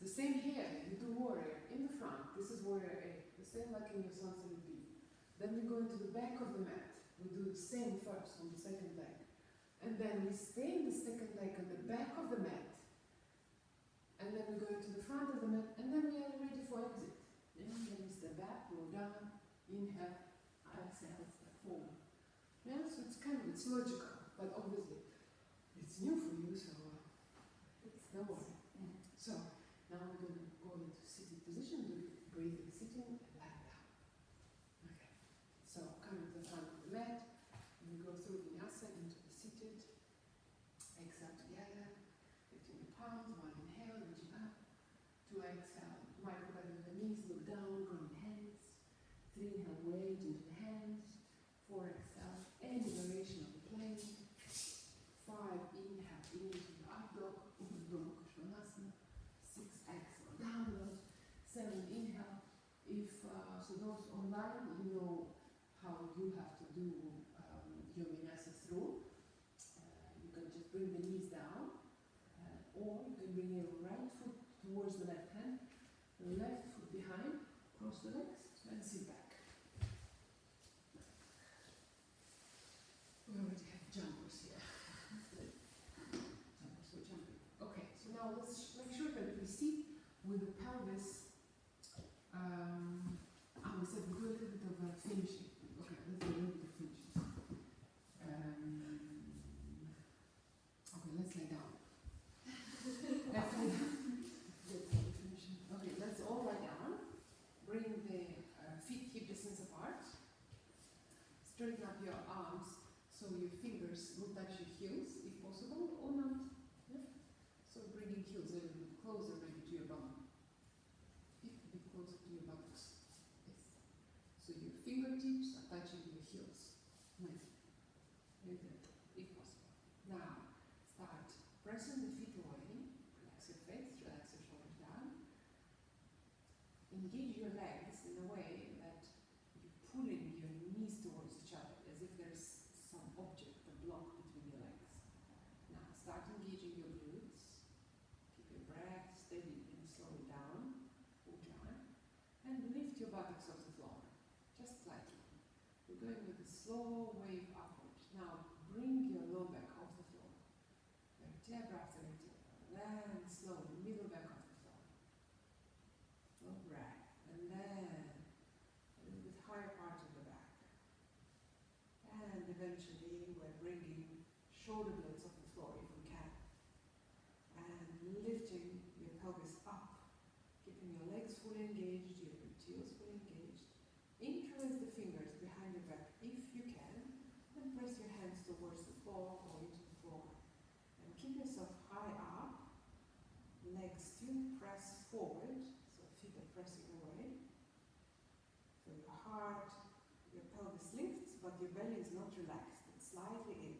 The same here, you do warrior in the front. This is warrior A. The same like in your Sanskrit B. Then we go into the back of the mat. We do the same first on the second leg. And then we stay in the second leg on the back of the mat. And then we go into the front of the mat. And then we are ready for exit. And then we step back, go down, inhale, exhale, step forward. Yeah, so it's logical. But obviously, it's new for you, so don't worry. So, now we're going to go into seated position, do breathing, sitting, and lying down. Okay. So, come to the front of the mat, and we go through vinyasa into the seated. Exhale together, lifting the palms, 1 inhale, reaching up. 2 exhale, micro bend in the knees, look down, ground hands. 3 inhale, weight into the hands. 4 exhale, any variation of the plane. 5 inhale, into the up dog, Urdhva Mukha. 6 exhale, down dog. 7 inhale. If so, those online, you know how you have to do your vinyasa through. You can just bring the knees down, or you can bring your right foot towards the left hand, the left foot behind, cross the legs, and sit back. We already have jumpers here. Jumpers, so jumping. Okay, so now let's make sure that we sit with the pelvis. We said we do a little bit of finishing. Okay, let's do a little bit of finishing. Okay, let's lay down. Let's lay down. Okay, let's all lie down. Bring the feet hip distance apart. Straighten up your arms so your fingers will touch your heels if possible or not. Yeah? So bringing heels a little bit closer maybe to your bum. Feet a bit closer to your buttocks. Yes. So your fingertips are touching your heels. Nice. Very good, if possible. Now, start pressing the feet away. Relax your face, relax your shoulders down. Engage your legs in a way that you buttocks off the floor, just slightly. We're going with a slow wave upward. Now bring your low back off the floor. Vertebra after vertebra. Then slowly, middle back off the floor. Slow breath. And then a little bit higher part of the back. And eventually we're bringing shoulder blades off the floor if we can. And lifting your pelvis up. Keeping your legs fully engaged, your gluteals fully engaged. Interlace the fingers behind your back if you can. And press your hands towards the floor or into the floor. And keep yourself high up. Legs still press forward, so feet are pressing away. So your heart, your pelvis lifts, but your belly is not relaxed. It's slightly in.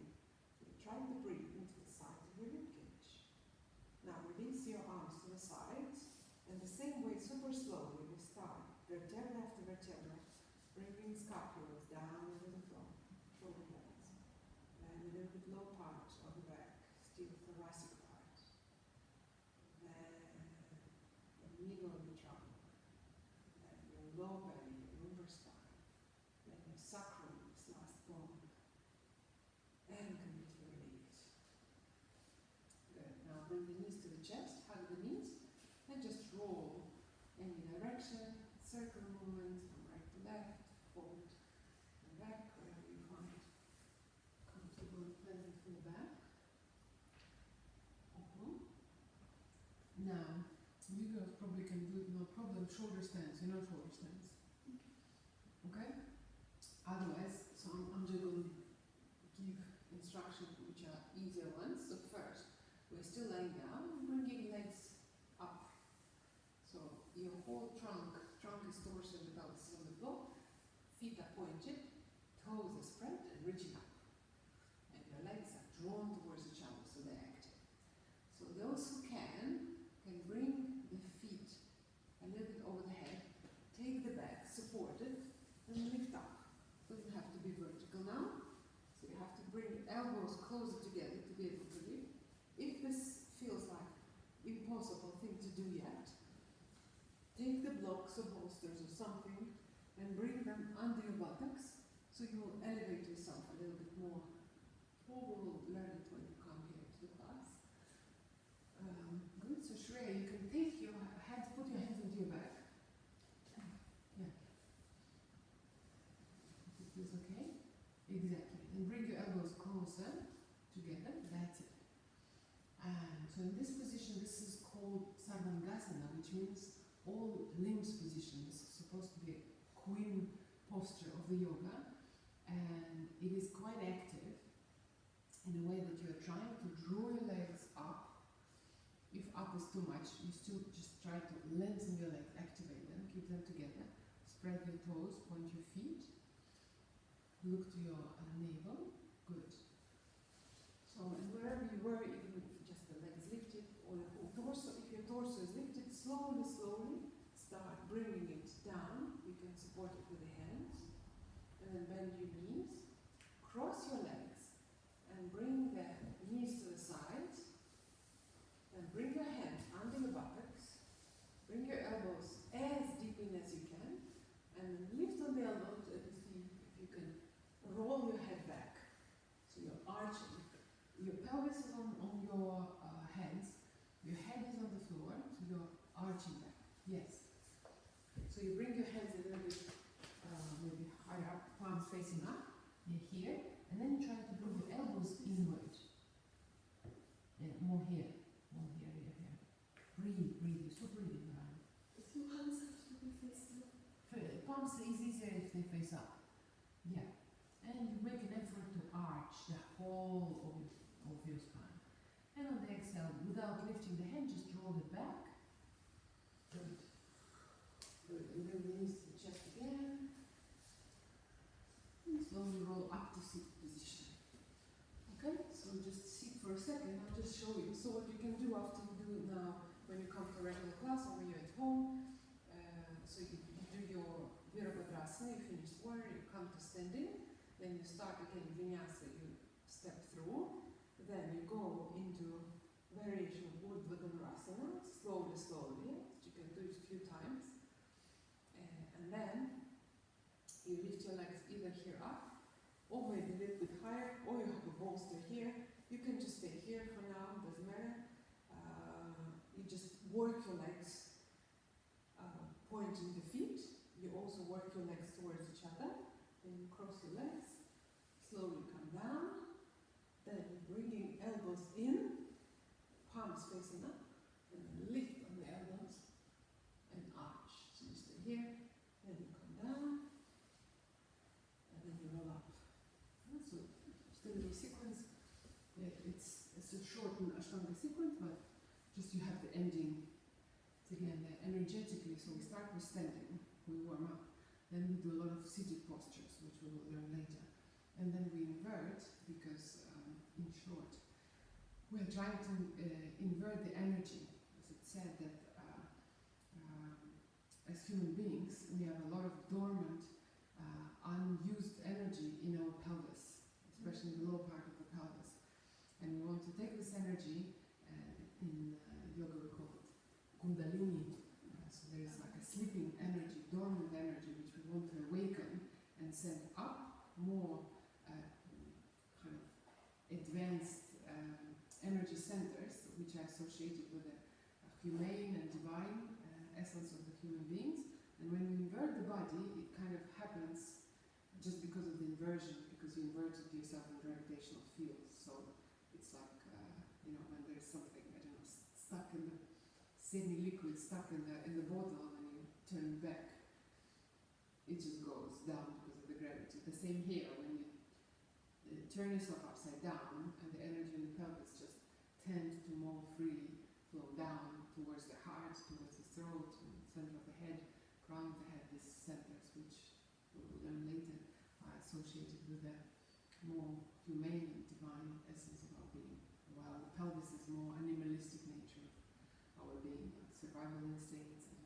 So you're trying to breathe into the side of your ribcage. Now release your arms to the sides, and the same way, super slowly, we start vertebra after vertebra, bringing scapulas down into the floor, shoulder blades. Then a little bit low part of the back, still thoracic part. Then the middle of the trunk. Then your low belly, your lumbar spine. Then your sacrum, this last bone. And completely release. Good. Now bring the knees to the chest, hug the knees, and just roll any direction, circle movement from right to left, forward and back, wherever you find comfortable and pleasant for the back. Now, you girls probably can do no problem shoulder stands, you know shoulder stands. Okay? Otherwise, so I'm just going to give instructions which are easier ones. So first, we're still lying down, bringing legs up. So your whole trunk is torso and the pelvis is on the floor, feet are pointed, toes are spread and reaching up. And your legs are drawn towards each other, so they're active. So those who can bring the feet a little bit over the head, take the back, support it, and lift up. Doesn't have to be vertical now. So you have to bring elbows closer together to be able to lift. If this feels like impossible thing to do yet, take the blocks or bolsters or something and bring them under your buttocks so you will elevate yourself a little bit more. Or we will learn it when you come here to the class. Good, so Shreya, you can take your hands, put your hands into your back. Yeah. Is this okay? Exactly. And bring your elbows closer together. That's it. And so in this position, this is called Sarvangasana, which means all limbs position. This is supposed to be a queen posture of the yoga, and it is quite active in a way that you are trying to draw your legs up. If up is too much, you still just try to lengthen your legs, activate them, keep them together, spread your toes, point your feet, look to your navel. Good. So, and wherever you were, even just the legs lifted, or the whole torso, if your torso is lifted, slowly start bringing it down. You can support it with the hands. And then bend your knees, cross your legs, and bring the knees to the sides. Then bring your hands under your buttocks. Bring your elbows as deep in as you can. And lift on the elbows and see if you can roll your head back. So you're arching. Your pelvis is on your hands. Your head is on the floor, so you're arching back. Yes. So you bring your hands a little bit maybe higher up, palms facing up. You're here. And then you try to bring your elbows inward. Yeah, more here. More here. Breathe. You're still breathing around. If your hands have to be facing up. Palms is easier if they face up. Yeah. And you make an effort to arch the whole of your spine. And on the exhale, without lifting the hand, just roll it back. Good. And bring the knees to the chest again. And slowly roll up to seated position. Okay? So just sit for a second. I'll just show you. So what you can do after you do it now, when you come to regular class or when you're at home, so you do your Virabhadrasana, you finish warrior, you come to standing, then you start again Vinyasa, you step through, then you go into variation of Urdhva Dhanurasana, slowly, you can do it a few times, and then either here up, or maybe a little bit higher, or you have a bolster here. You can just stay here for now, doesn't matter. You just work your legs, pointing the feet. You also work your legs towards each other. Then you cross your legs, slowly come down. Then bringing elbows in, palms facing up, and then lift on the elbows and arch. So you stay here, then you come down, and then you roll up. So just a little sequence. It's a shortened Ashtanga sequence, but just you have the ending. It's again energetically. So we start with standing, we warm up, then we do a lot of seated postures, which we will learn later, and then we invert because, in short, we're trying to invert the energy. As it said that as human beings, we have a lot of dormant, unused energy in our pelvis, especially in the low part of the pelvis. And we want to take this energy, in yoga we call it Kundalini. So there is like a sleeping energy, dormant energy, which we want to awaken and send up more kind of advanced energy centers, which are associated with a humane and divine essence of the human beings. And when you invert the body, it kind of happens just because of the inversion, because you inverted yourself in gravitational fields. So it's like, when there's something, I don't know, stuck in the semi-liquid, stuck in the bottle, and you turn back, it just goes down because of the gravity. The same here, when you turn yourself upside down, and the energy in the pelvis just tends to more freely flow down towards the heart, towards the throat, and the center of the head, crown of the head. These centers, which we will learn later, are associated with a more humane and divine essence of our being, while the pelvis is more animalistic nature of our being, like survival instincts and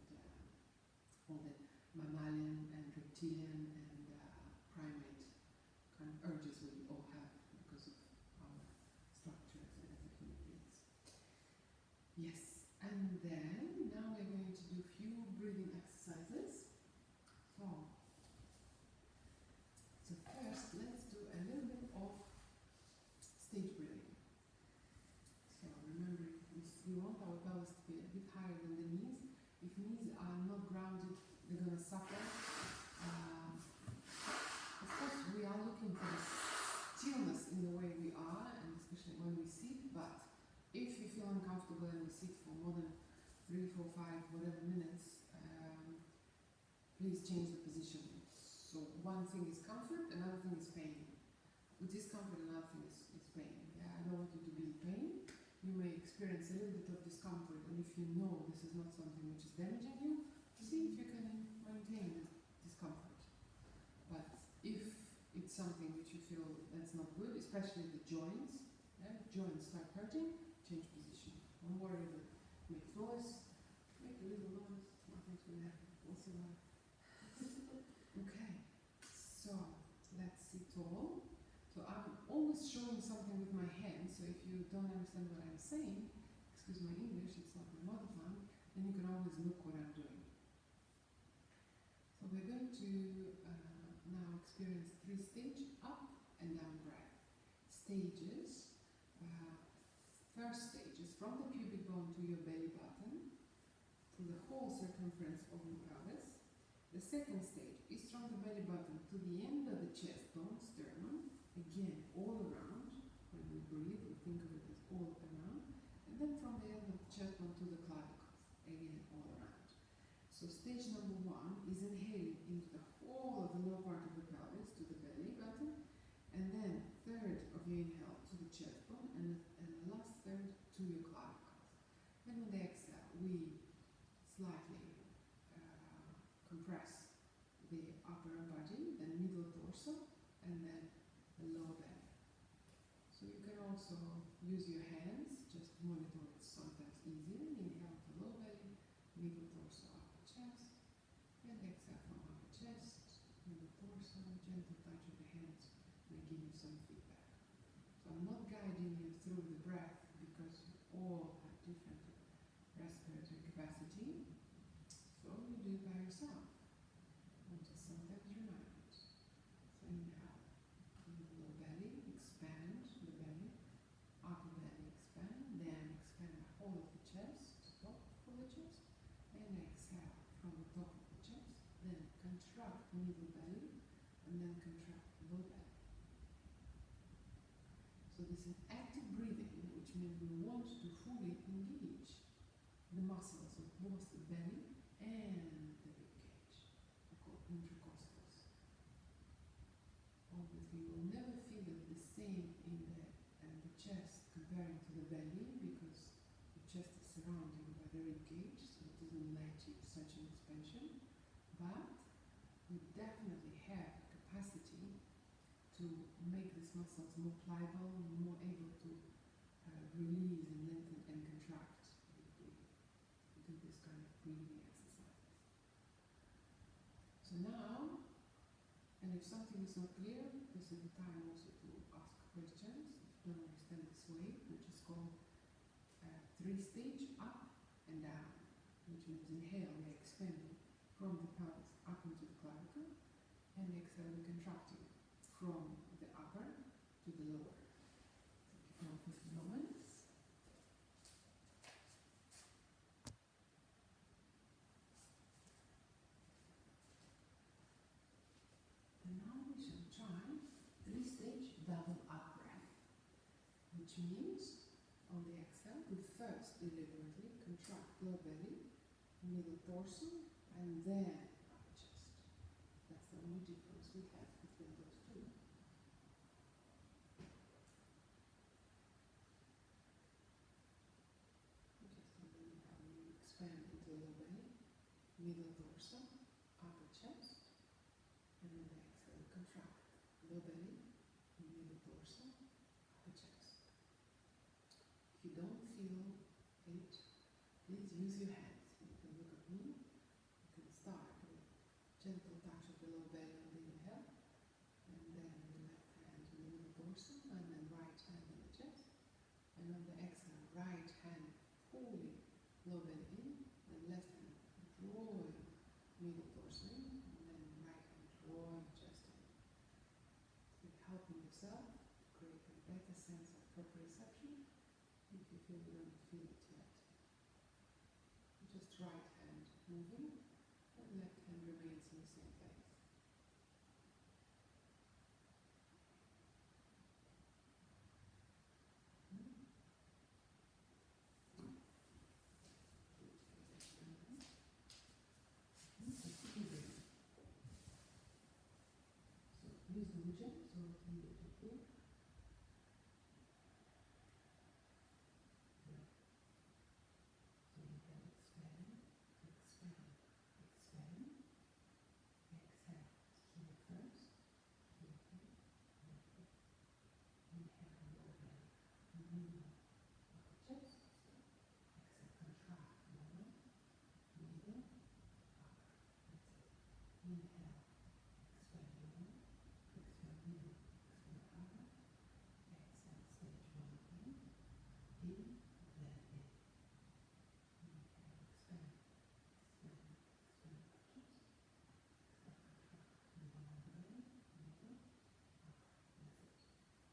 all the mammalian and reptilian and primate kind of urges we all have because of our structures as human beings. Yes, and then now we're going to do a few breathing exercises. So first, let's do a little bit of stage breathing. So remember, we want our pelvis to be a bit higher than the knees. If knees are not grounded, they're going to suffer. Of course, we are looking for the stillness in the way we are, and especially when we sit, but if you feel uncomfortable and we sit for more than 3, 4, 5, whatever minutes, please change the position. So one thing is comfort, another thing is pain. With discomfort, another thing is pain. Yeah, I don't want you to be in pain. You may experience a little bit of discomfort, and if you know this is not something which is damaging you, see if you can maintain this discomfort. But if it's something which you feel that's not good, especially the joints, joints start hurting, change position. Don't worry about it. Make noise, make a little noise, nothing's going to happen. We'll see why. Okay, so let's sit tall. So I'm always showing something with my hands, so if you don't understand what I'm saying, excuse my English, it's not my mother tongue, then you can always look what I'm doing. So we're going to now experience 3 stages, up and down breath. Stages. First stage is from the pubic bone to your belly button, through the whole circumference of your pelvis. The second stage is from the belly button to the end of the chest bone, sternum, again all around. When we breathe, we think of it as all around. And then from the end of the chest bone to the clavicles, again all around. So stage number 1 is inhaling into the whole of the lower part of the pelvis to the belly button, and then third of your inhale to the chest bone, and the last third to your clavicles. Then on the exhale, we slightly compress the upper body, then middle torso, and then the lower belly. So you can also use your hands, just monitor it sometimes easier. Inhale to lower belly, middle torso, upper chest, and exhale from upper chest, middle torso, gentle touch of the hands may give you some feedback. So I'm not guiding you through the breath because we all have different respiratory capacity. So you do it by yourself. And just sometimes remind it. So contract middle belly and then contract low belly. So this is active breathing, which means we want to fully engage the muscles of both the belly and the rib cage. We call intercostals. Obviously, you will never feel it the same in the chest comparing to the belly because the chest is surrounded by the rib cage, so it doesn't let you such an expansion. But we definitely have the capacity to make these muscles more pliable, more able to release and lengthen and contract if we do this kind of breathing exercises. So now, and if something is not clear, this is the time also to ask questions. If you don't understand this way, which is called 3-stage up and down, which means inhale, we're expanding from the pelvis up into the clavicle, and exhale, we're contracting from the upper to the lower. So keep on for a few moments. And now we shall try 3-stage double up breath, which means on the exhale, we first deliberately contract lower belly, middle torso, and then upper chest. That's the only difference we have between those two. Just underneath how you expand into lower belly, middle torso, upper chest, and on the exhale, contract lower belly, middle torso, upper chest. If you don't feel it, please use your hands. You can look at me. You can start with gentle touch of the lower belly on the inhale, and then the left hand on the middle torso, and then right hand on the chest. And on the exhale, right hand pulling lower belly in, and left hand drawing middle torso in, and then right hand drawing chest in. So you're helping yourself to create a better sense of proprioception if you feel you don't feel it yet. Just right hand moving, and left hand remains in the same place. So use the ujjayi, so keep it here. So you can expand, expand, expand, exhale. Here first, here, here, here. Inhale, lower belly, middle, upper chest. Exhale, contract, lower, middle, upper. That's it. Inhale, expand lower, exhale middle, expand upper. Exhale, stage 1 in, then in. Inhale, expand, expand, expand upper chest. Exhale, contract, lower belly, middle, upper. That's it.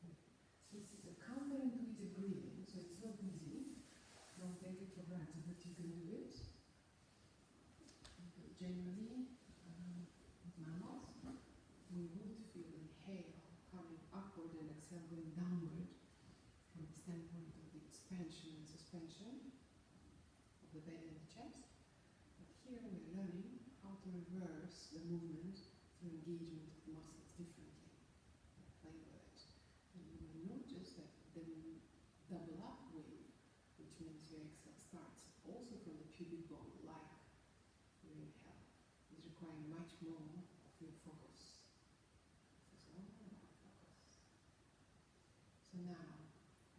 Good. This is a counterintuitive breathing, so it's not easy. Don't take it for granted that you can do it. Because generally, with mammals, we would feel inhale coming upward and exhale going downward from the standpoint of the expansion and suspension of the belly and the chest. But here we're learning how to reverse the movement through engagement of the muscles differently. We're playing with it. And you will notice that the double up wave, which means your exhale starts also from the pubic bone, like your inhale, is requiring much more of your focus. This is all about focus. So now,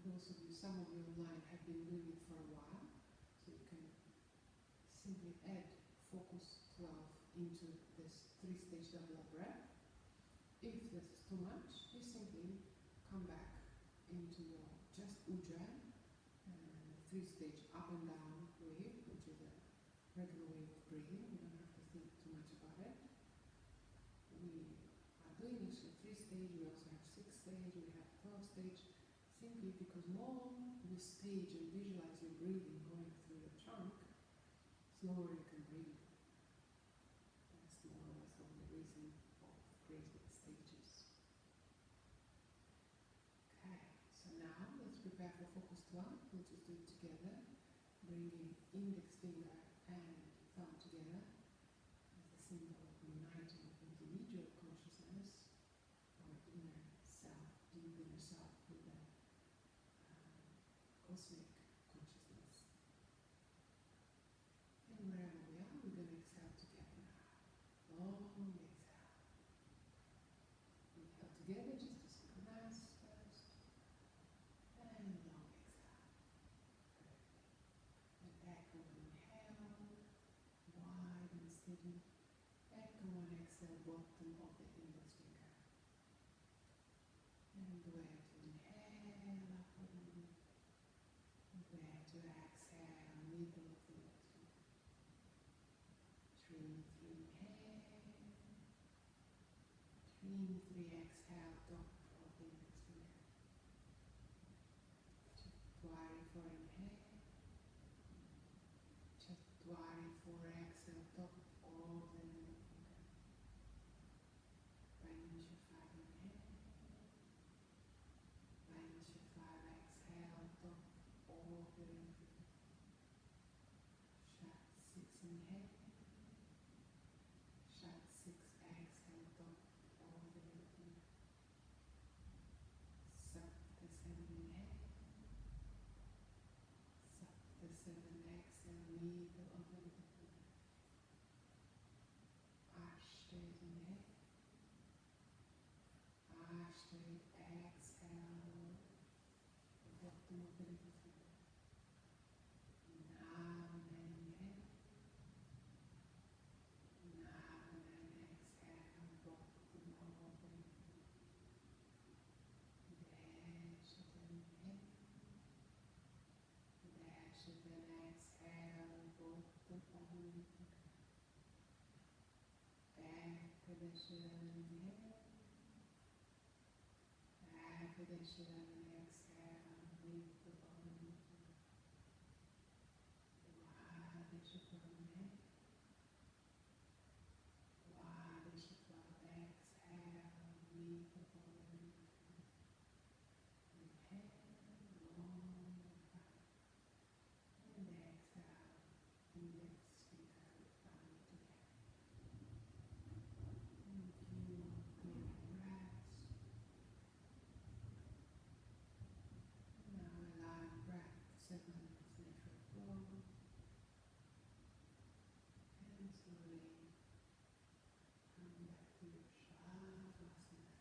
those of you, some of you online have been doing it for a while, so you can simply add focus 12 into this 3-stage double up breath. If this is too much, you simply come back into your just ujjayi, 3-stage up and down wave, which is a regular way of breathing. You don't have to think too much about it. We are doing actually 3-stage, we also have 6-stage, we have 12-stage, simply because more you stage and visualize your breathing going through your trunk, slower you can breathe. That's more or less the only reason. breathing stages. Okay, so now let's prepare for focus 12. We'll just do it together, bringing index finger and thumb together as a symbol of uniting individual consciousness or inner self, deep inner self with the cosmic consciousness. And wherever we are, we're going to exhale together. Long exhale. Inhale together just to synchronize first. And long exhale. And echo on inhale, wide and steady. Echo on exhale, bottom of the index finger. And where to inhale, upward. Where to exhale, middle of the index finger. Trim 3 inhale. Trim 3 exhale, top of the index finger. Chatwari 4 inhale. Chatwari 4 exhale, top of the middle finger. Panisha 5 inhale. Panisha 5 exhale, top of the middle finger. Shat 6 inhale. Shat 6 exhale, top of the middle finger. Sapta 7 inhale. Sapta 7 exhale, middle of the middle finger. Ashtanga inhale. Ashtanga exhale, bottom of the middle finger. Navana inhale. Navana exhale, bottom of the middle finger. Deshatan inhale. Deshatan exhale, bottom of the middle finger. Ekadeshatan inhale. Ekadeshatan exhale, middle of the middle finger. Dvadeshatan inhale. Dvadeshatan exhale, middle of the middle finger. Inhale, long breath. And exhale, index finger, thumb together. And a few clear breaths. Now allow breath to settle in its natural flow. And slowly come back to your Shavasana.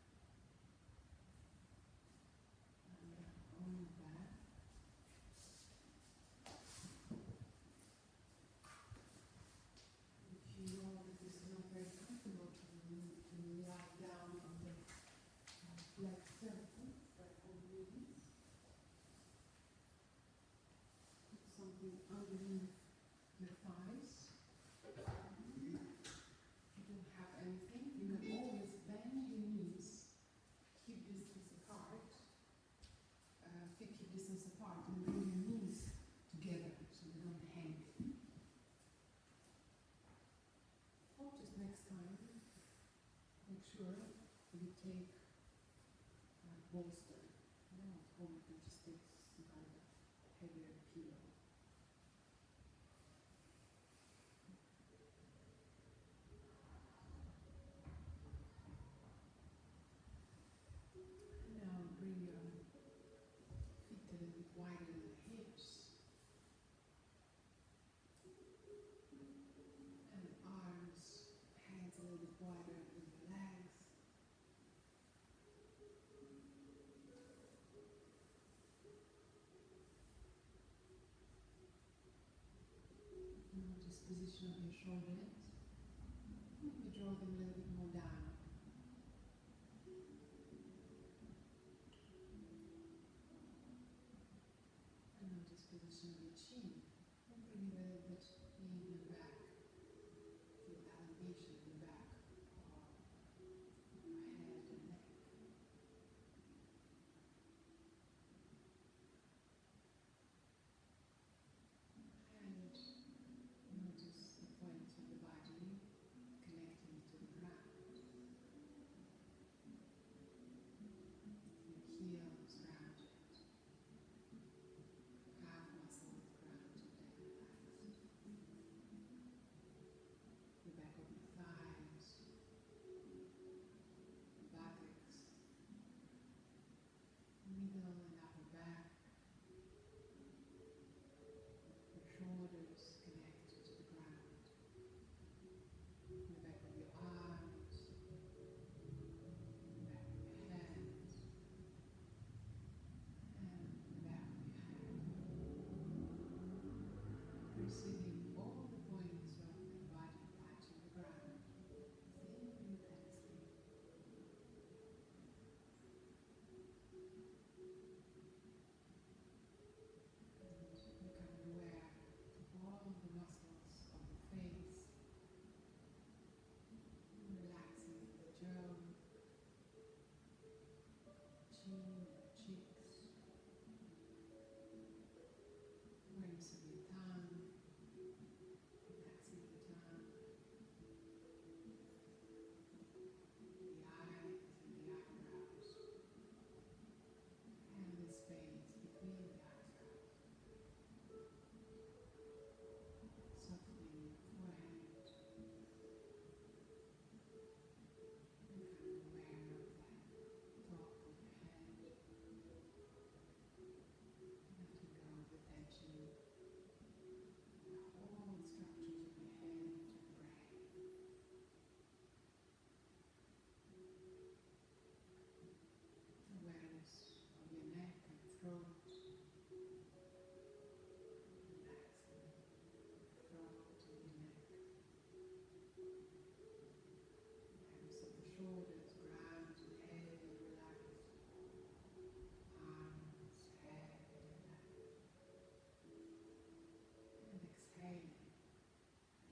On your own breath. If you know that this is not very comfortable to lie down on the flat surface, like on knees, put something underneath your thighs. If you don't have anything, you can always bend your knees, keep distance apart, keep distance apart, and bring your knees together so they don't hang. Or just next time, make sure you take a bolster. You know, at home you can just take some kind of heavier pillow. Now bring your feet a little bit wider than the hips. And arms, hands a little bit wider than the legs. Notice position of your shoulders. Maybe draw them a little bit more down. And notice position of your chin. And bring it a little bit in the back. Feel elevation in the back of your head and neck. And notice the point of the body connecting to the ground. shoulders, ground and heavy, relaxed. Arms, heavy, relaxed. And exhaling,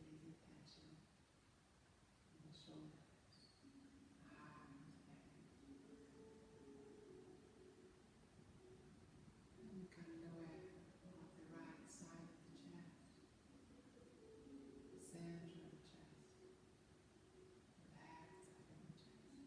releasing tension in the shoulders, arms, heavy. And becoming aware of the right side of the chest, the center of the chest, the back side of the chest.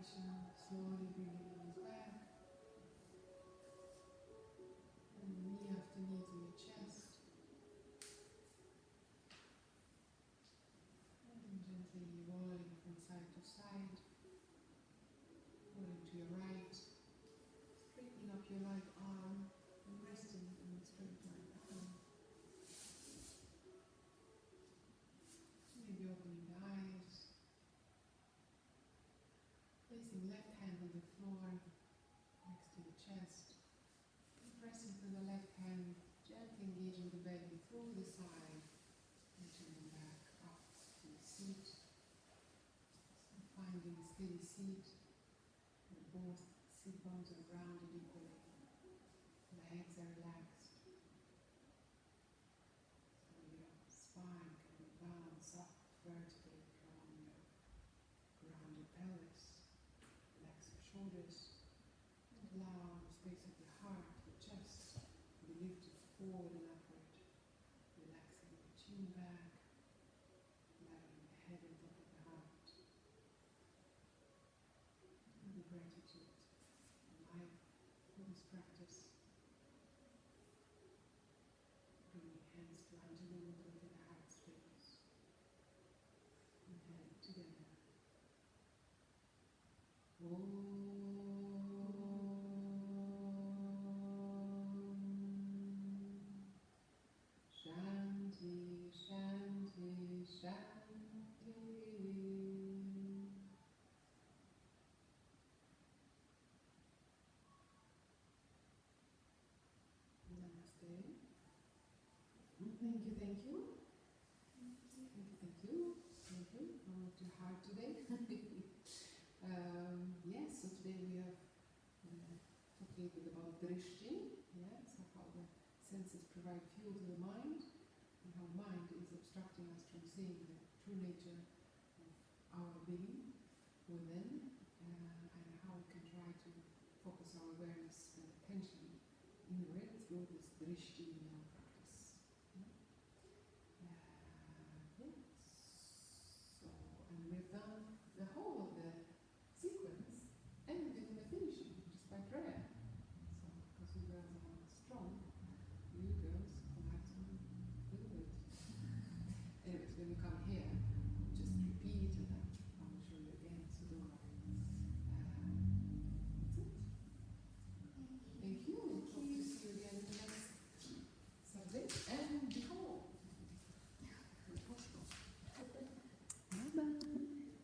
inspiration, slowly bring your knees back. And knee after knee to your chest. And gently rolling from side to side. Rolling to your right. Straightening up your right arm and resting on the straight right arm. Maybe opening the eyes. Placing left hand on the floor next to the chest. And pressing through the left hand, gently engaging the belly through the side and turning back up to the seat. And finding a steady seat where both seat bones are grounded equally. The legs are relaxed. So your spine can bounce up vertically from your grounded pelvis. Relax your shoulders and allow the space of your heart, your chest, to be lifted forward and upward. Relaxing the chin back, allowing the head on top of the heart. And the gratitude for life, for this practice. Bringing hands to Anjali Mudra to the heart space. And hand together. Shanti, Shanti, Shanti. Namaste. Thank you, thank you. Thank you, thank you. Thank you. I worked too hard today. Yes, so today we have talked a little bit about drishti, yeah, so how the senses provide fuel to the mind, and how mind is obstructing us from seeing the true nature of our being within, and how we can try to focus our awareness and attention inward through this drishti practice. Yeah. Yes. So, and we've done